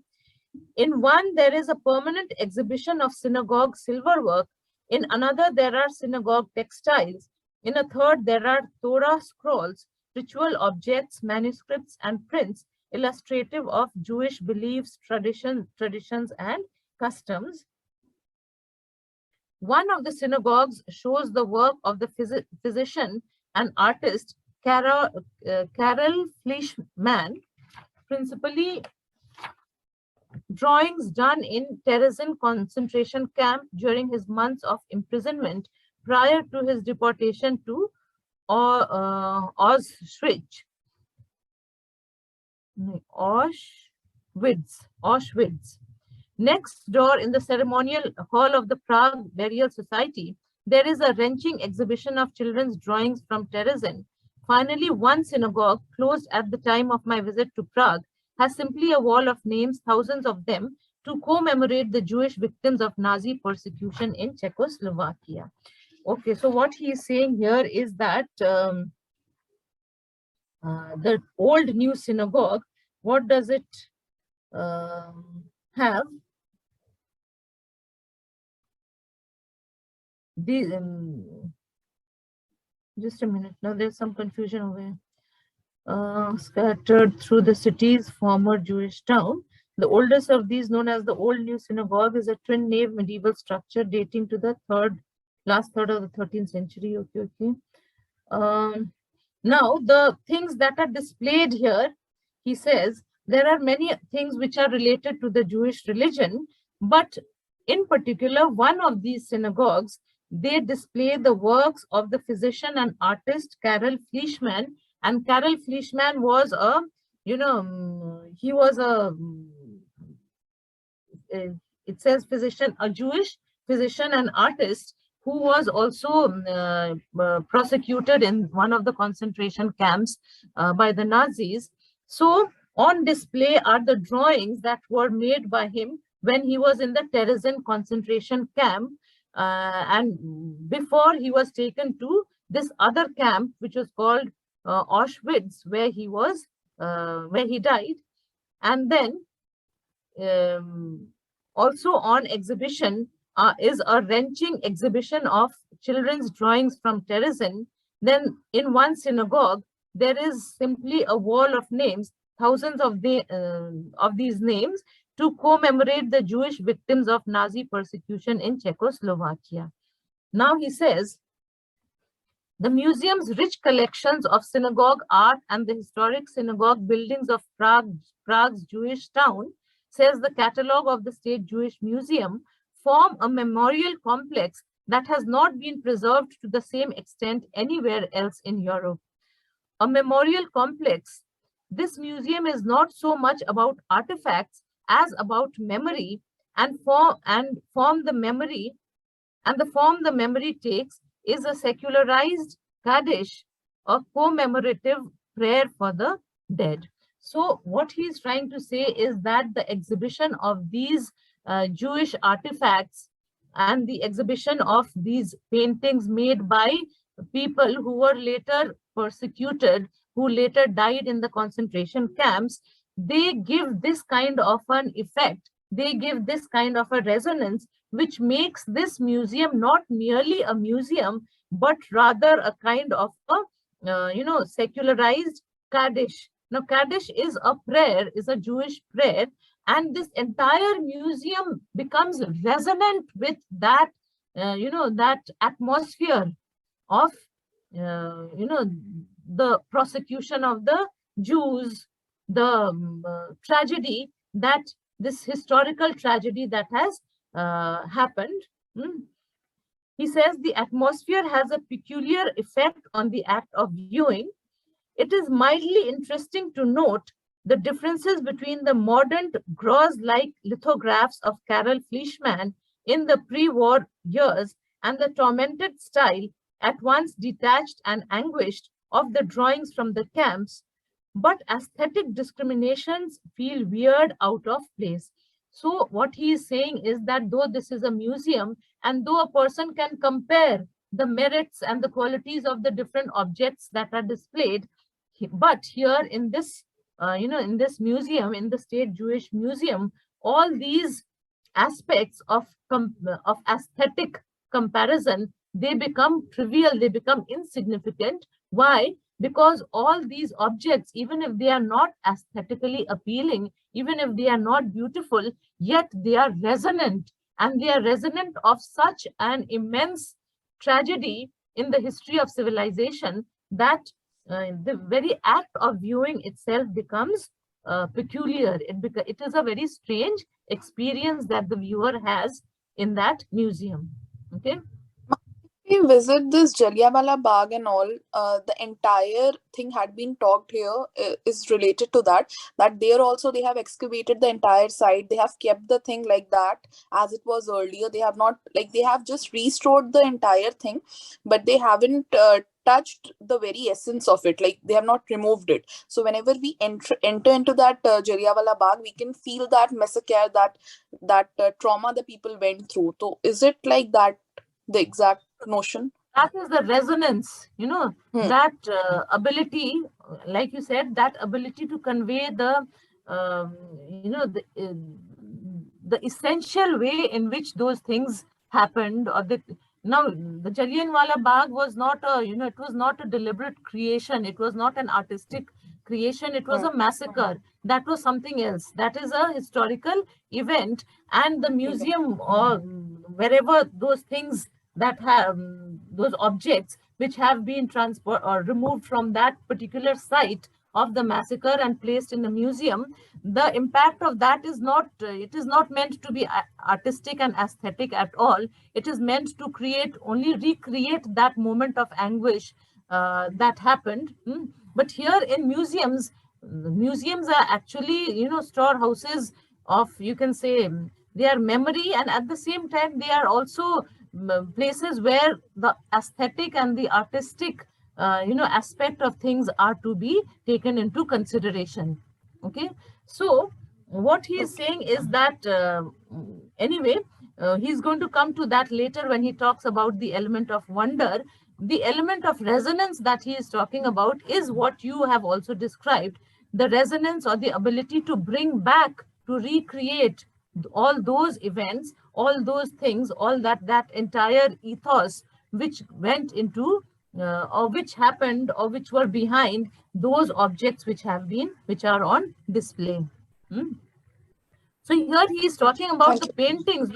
In one, there is a permanent exhibition of synagogue silverwork. In another, there are synagogue textiles. In a third, there are Torah scrolls, ritual objects, manuscripts, and prints illustrative of Jewish beliefs, traditions, and customs. One of the synagogues shows the work of the physician and artist Karel Fleischmann, principally drawings done in Terezin concentration camp during his months of imprisonment prior to his deportation to Auschwitz. Next door in the ceremonial hall of the Prague Burial Society, there is a wrenching exhibition of children's drawings from Terezin. Finally, one synagogue, closed at the time of my visit to Prague, has simply a wall of names, thousands of them, to commemorate the Jewish victims of Nazi persecution in Czechoslovakia. Okay, so what he is saying here is that the old new synagogue, what does it have? Just a minute, now there's some confusion over here. Scattered through the city's former Jewish town. The oldest of these, known as the Old New Synagogue, is a twin-nave medieval structure dating to the last third of the 13th century. Okay. Now, the things that are displayed here, he says, there are many things which are related to the Jewish religion, but in particular, one of these synagogues, they display the works of the physician and artist Karel Fleischmann. And Karel Fleischmann was a, he was it says physician, a Jewish physician and artist who was also prosecuted in one of the concentration camps by the Nazis. So on display are the drawings that were made by him when he was in the Terezin concentration camp, and before he was taken to this other camp, which was called Auschwitz, where he was, where he died. And then also on exhibition is a wrenching exhibition of children's drawings from Terezin. Then in one synagogue, there is simply a wall of names, thousands of these names, to commemorate the Jewish victims of Nazi persecution in Czechoslovakia. Now he says, the museum's rich collections of synagogue art and the historic synagogue buildings of Prague's Jewish town, says the catalogue of the State Jewish Museum, form a memorial complex that has not been preserved to the same extent anywhere else in Europe. A memorial complex, this museum is not so much about artifacts as about memory, and the form the memory takes is a secularized Kaddish, a commemorative prayer for the dead. So what he's trying to say is that the exhibition of these Jewish artifacts and the exhibition of these paintings made by people who were later persecuted, who later died in the concentration camps, they give this kind of an effect, they give this kind of a resonance, which makes this museum not merely a museum, but rather a kind of a, secularized Kaddish. Now, Kaddish is a prayer, is a Jewish prayer, and this entire museum becomes resonant with that, that atmosphere of, the prosecution of the Jews, the tragedy, that this historical tragedy that has happened. He says the atmosphere has a peculiar effect on the act of viewing. It is mildly interesting to note the differences between the modern Gauss-like lithographs of Karel Fleischmann in the pre-war years and the tormented style, at once detached and anguished, of the drawings from the camps. But aesthetic discriminations feel weird, out of place. So what he is saying is that though this is a museum, and though a person can compare the merits and the qualities of the different objects that are displayed, but here in this, in this museum, in the State Jewish Museum, all these aspects of aesthetic comparison, they become trivial, they become insignificant. Why? Because all these objects, even if they are not aesthetically appealing, even if they are not beautiful, yet they are resonant, and they are resonant of such an immense tragedy in the history of civilization that the very act of viewing itself becomes peculiar. It is a very strange experience that the viewer has in that museum. Okay. We visit this Jallianwala Bagh and all, the entire thing had been talked here is related to that there also they have excavated the entire site. They have kept the thing like that as it was earlier. They have not, like, they have just restored the entire thing, but they haven't touched the very essence of it. Like, they have not removed it. So whenever we enter into that Jallianwala Bagh, we can feel that massacre, that trauma the people went through. So is it like that, the exact notion? That is the resonance, that ability like you said, that ability to convey the, you know, the essential way in which those things happened, or the, now the Jallianwala Bagh was not a, you know, it was not a deliberate creation. It was not an artistic creation. It was a massacre. That was something else. That is a historical event, and the museum, or wherever those things that have those objects which have been transport or removed from that particular site of the massacre and placed in the museum, the impact of that is not, it is not meant to be artistic and aesthetic at all. It is meant to create, only recreate that moment of anguish that happened. But here in museums, museums are actually, you know, storehouses of, you can say, they are memory, and at the same time they are also places where the aesthetic and the artistic, you know, aspect of things are to be taken into consideration. Okay, so what he is saying is that, anyway, he's going to come to that later when he talks about the element of wonder. The element of resonance that he is talking about is what you have also described, the resonance, or the ability to bring back, to recreate all those events, all those things, all that entire ethos which went into, or which happened, or which were behind those objects which are on display. So here he is talking about the paintings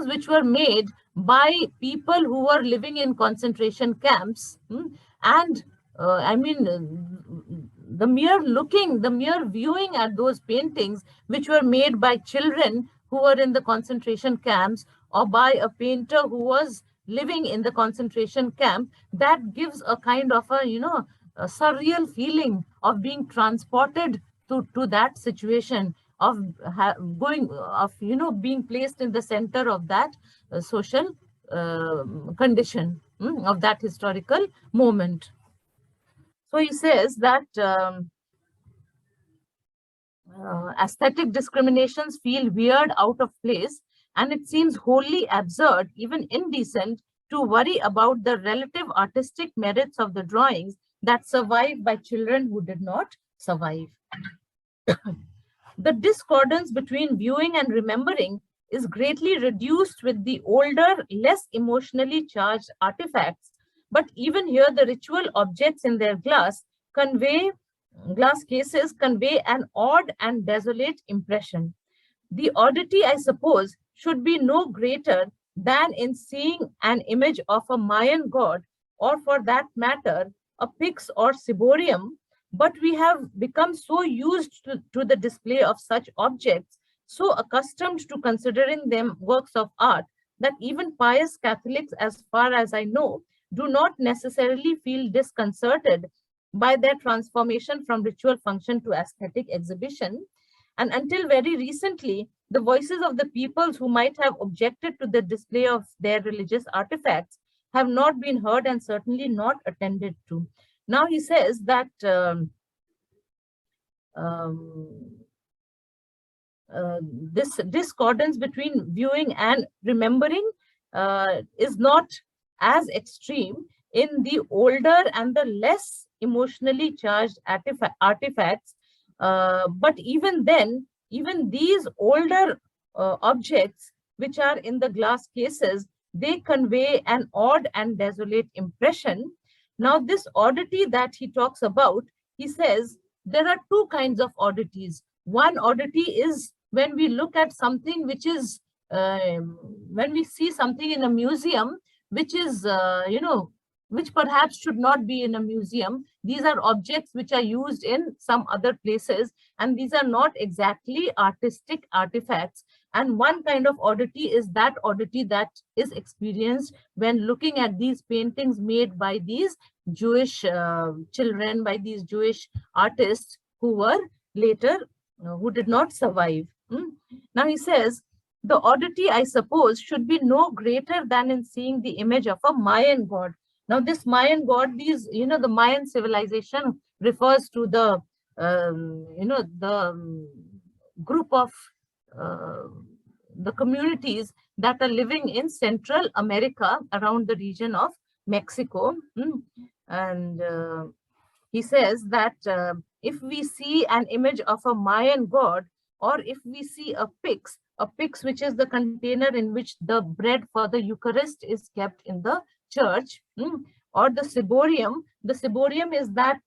which were made by people who were living in concentration camps. And I mean, the mere viewing at those paintings which were made by children who were in the concentration camps, or by a painter who was living in the concentration camp, that gives a kind of a, you know, a surreal feeling of being transported to that situation, of you know, being placed in the center of that social condition, of that historical moment. So he says that aesthetic discriminations feel weird, out of place, and it seems wholly absurd, even indecent, to worry about the relative artistic merits of the drawings that survive by children who did not survive. The discordance between viewing and remembering is greatly reduced with the older, less emotionally charged artifacts. But even here, the ritual objects in their glass cases convey an odd and desolate impression. The oddity, I suppose, should be no greater than in seeing an image of a Mayan god, or for that matter, a pyx or ciborium. But we have become so used to the display of such objects, so accustomed to considering them works of art, that even pious Catholics, as far as I know, do not necessarily feel disconcerted by their transformation from ritual function to aesthetic exhibition. And until very recently, the voices of the peoples who might have objected to the display of their religious artifacts have not been heard, and certainly not attended to. Now he says that this discordance between viewing and remembering is not as extreme in the older and the less emotionally charged artifacts. But even then, even these older objects which are in the glass cases, they convey an odd and desolate impression. Now, this oddity that he talks about, he says there are two kinds of oddities. One oddity is when we look at something which is, when we see something in a museum, which is, you know, which perhaps should not be in a museum. These are objects which are used in some other places, and these are not exactly artistic artifacts. And one kind of oddity is that oddity that is experienced when looking at these paintings made by these Jewish children, by these Jewish artists who were later, who did not survive. Now he says, the oddity, I suppose, should be no greater than in seeing the image of a Mayan god. Now, this Mayan god, these, you know, the Mayan civilization refers to the, you know, the group of the communities that are living in Central America, around the region of Mexico. And he says that if we see an image of a Mayan god, or if we see a pyx, which is the container in which the bread for the Eucharist is kept in the church, or the ciborium. The ciborium is that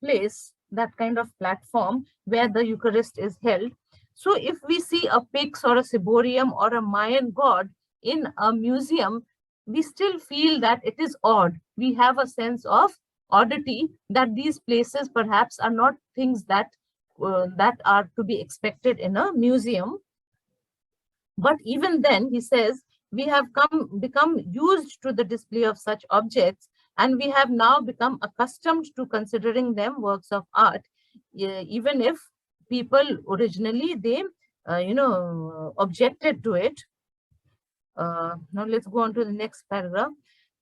place, that kind of platform where the Eucharist is held. So if we see a pyx or a ciborium or a Mayan god in a museum, we still feel that it is odd. We have a sense of oddity, that these places perhaps are not things that are to be expected in a museum. But even then, he says, we have become used to the display of such objects, and we have now become accustomed to considering them works of art, even if people originally, they objected to it. Now let's go on to the next paragraph.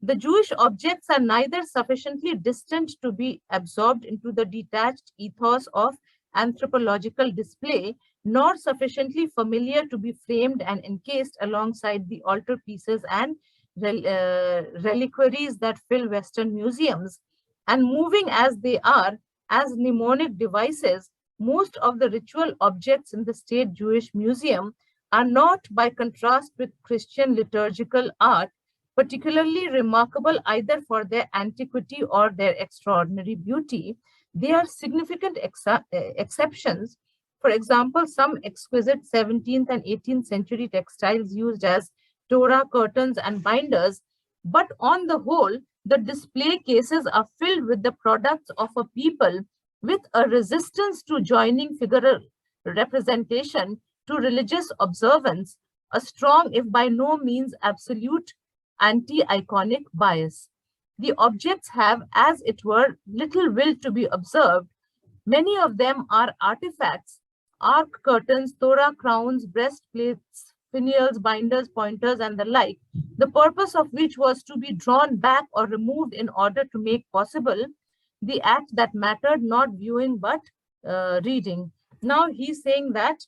The Jewish objects are neither sufficiently distant to be absorbed into the detached ethos of anthropological display, nor sufficiently familiar to be framed and encased alongside the altarpieces and reliquaries that fill Western museums. And moving as they are, as mnemonic devices, most of the ritual objects in the State Jewish Museum are not, by contrast with Christian liturgical art, particularly remarkable either for their antiquity or their extraordinary beauty. They are significant exceptions. For example, some exquisite 17th and 18th century textiles used as Torah curtains and binders, but on the whole, the display cases are filled with the products of a people with a resistance to joining figural representation to religious observance, a strong, if by no means absolute, anti-iconic bias. The objects have, as it were, little will to be observed. Many of them are artifacts, ark curtains, Torah crowns, breastplates, finials, binders, pointers, and the like, the purpose of which was to be drawn back or removed in order to make possible the act that mattered, not viewing but reading. Now he's saying that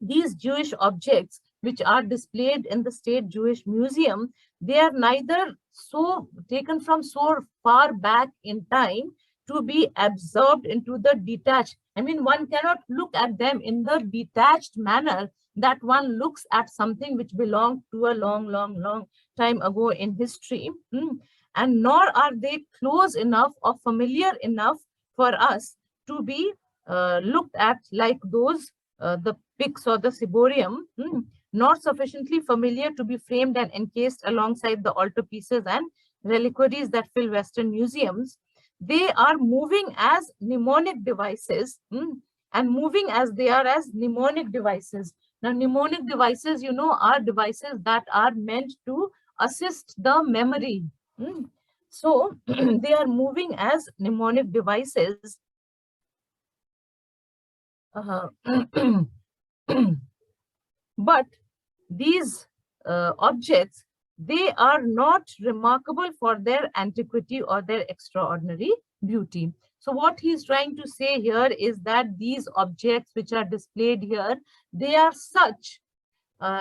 these Jewish objects which are displayed in the State Jewish Museum, they are neither so taken from so far back in time to be absorbed into the detached. I mean, one cannot look at them in the detached manner that one looks at something which belonged to a long time ago in history. And nor are they close enough or familiar enough for us to be looked at like those, the pyx or the ciborium, not sufficiently familiar to be framed and encased alongside the altarpieces and reliquaries that fill Western museums. They are moving as mnemonic devices, and moving as they are as mnemonic devices. Now, mnemonic devices, you know, are devices that are meant to assist the memory. So they are moving as mnemonic devices. But these objects, they are not remarkable for their antiquity or their extraordinary beauty. So what he's trying to say here is that these objects which are displayed here, they are such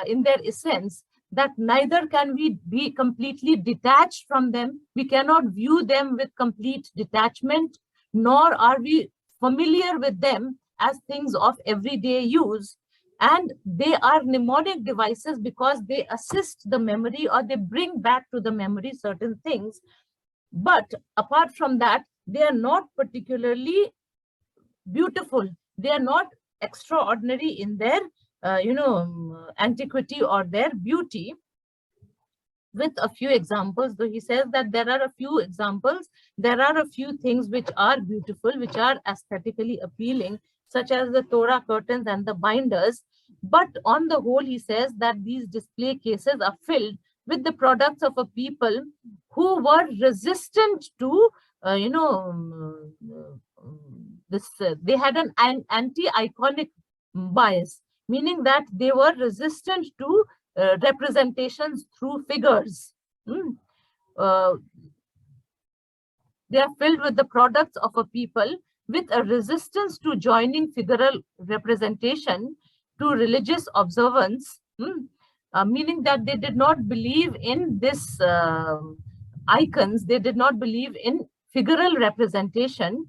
in their essence that neither can we be completely detached from them. We cannot view them with complete detachment, nor are we familiar with them as things of everyday use. And they are mnemonic devices because they assist the memory, or they bring back to the memory certain things. But apart from that, they are not particularly beautiful. They are not extraordinary in their antiquity or their beauty. With a few examples, though he says that there are a few examples, there are a few things which are beautiful, which are aesthetically appealing, such as the Torah curtains and the binders. But on the whole, he says that these display cases are filled with the products of a people who were resistant to, they had an anti-iconic bias, meaning that they were resistant to representations through figures. They are filled with the products of a people with a resistance to joining figural representation to religious observance, meaning that they did not believe in this icons, they did not believe in figural representation,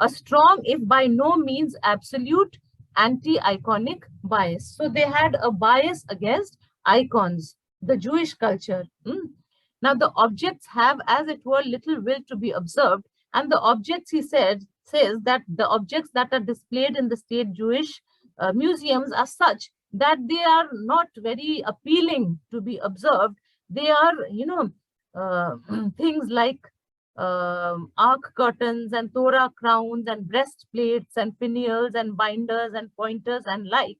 a strong, if by no means absolute, anti-iconic bias. So they had a bias against icons, the Jewish culture. Now the objects have, as it were, little will to be observed, and the objects, he says that the objects that are displayed in the state Jewish museums are such that they are not very appealing to be observed. They are, things like ark curtains and Torah crowns and breastplates and finials and binders and pointers and like.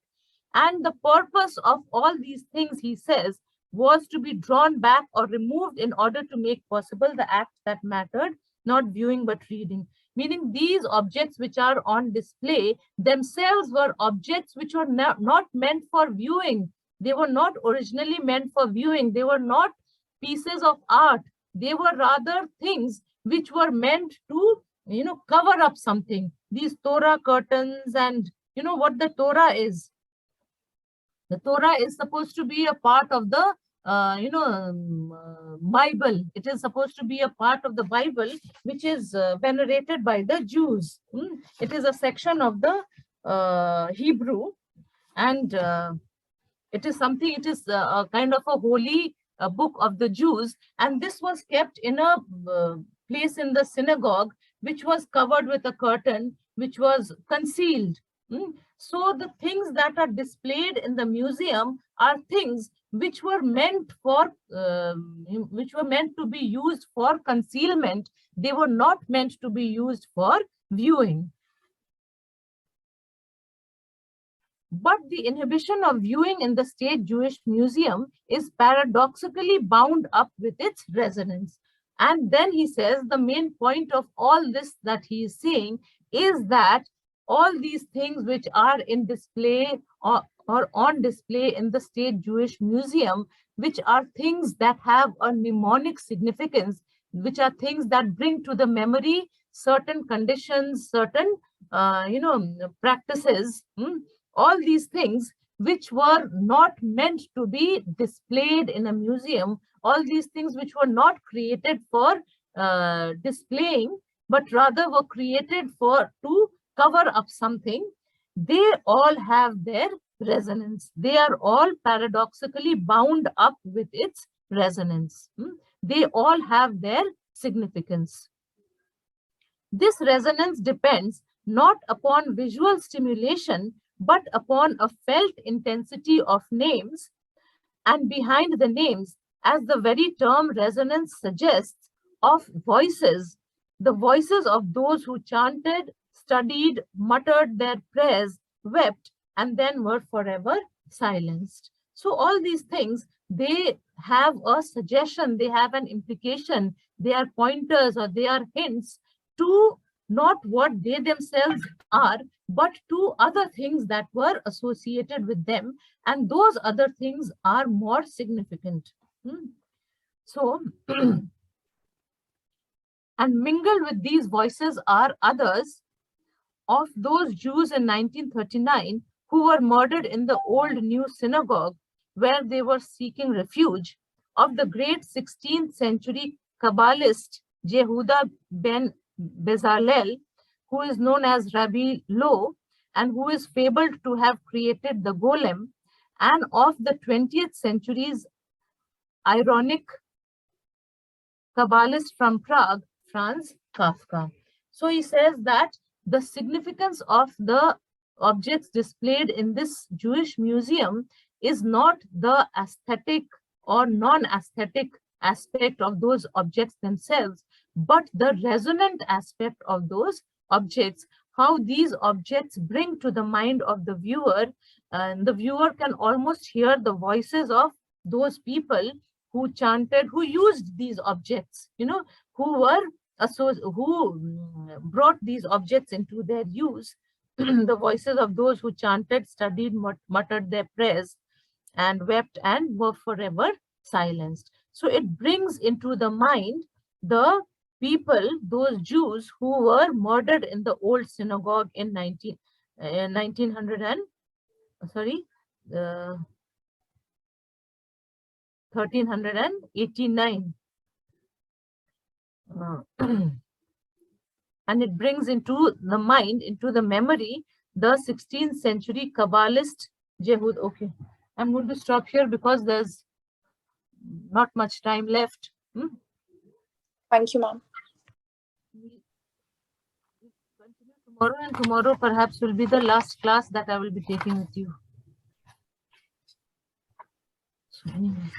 And the purpose of all these things, he says, was to be drawn back or removed in order to make possible the act that mattered, not viewing but reading. Meaning these objects which are on display themselves were objects which were not meant for viewing. They were not originally meant for viewing. They were not pieces of art. They were rather things which were meant to, cover up something. These Torah curtains, and you know what the Torah is. The Torah is supposed to be a part of the, Bible. It is supposed to be a part of the Bible, which is venerated by the Jews. It is a section of the Hebrew, and it is something, it is a kind of a holy book of the Jews. And this was kept in a place in the synagogue, which was covered with a curtain, which was concealed. So the things that are displayed in the museum are things which were meant for, which were meant to be used for concealment. They were not meant to be used for viewing. But the inhibition of viewing in the State Jewish Museum is paradoxically bound up with its resonance. And then he says the main point of all this that he is saying is that all these things which are in display or on display in the State Jewish Museum, which are things that have a mnemonic significance, which are things that bring to the memory certain conditions, certain, practices, all these things which were not meant to be displayed in a museum, all these things which were not created for displaying, but rather were created to cover up something, they all have their resonance. They are all paradoxically bound up with its resonance. They all have their significance. This resonance depends not upon visual stimulation, but upon a felt intensity of names, and behind the names, as the very term resonance suggests, of voices, the voices of those who chanted, studied, muttered their prayers, wept, and then were forever silenced. So all these things, they have a suggestion, they have an implication, they are pointers or they are hints to not what they themselves are, but to other things that were associated with them, and those other things are more significant. So, and mingled with these voices are others of those Jews in 1939 who were murdered in the old new synagogue where they were seeking refuge, of the great 16th century Kabbalist Yehuda ben Bezalel, who is known as Rabbi Lo, and who is fabled to have created the golem, and of the 20th century's ironic Kabbalist from Prague, Franz Kafka. So he says that the significance of the objects displayed in this Jewish museum is not the aesthetic or non-aesthetic aspect of those objects themselves, but the resonant aspect of those objects, how these objects bring to the mind of the viewer, and the viewer can almost hear the voices of those people who chanted, who used these objects, who brought these objects into their use, the voices of those who chanted, studied, muttered their prayers, and wept and were forever silenced. So it brings into the mind the people, those Jews who were murdered in the old synagogue in 1389. and it brings into the mind, into the memory, the 16th century Kabbalist Jehud. Okay, I'm going to stop here because there's not much time left. Thank you, ma'am. We'll continue tomorrow, and tomorrow perhaps will be the last class that I will be taking with you. So, anyway.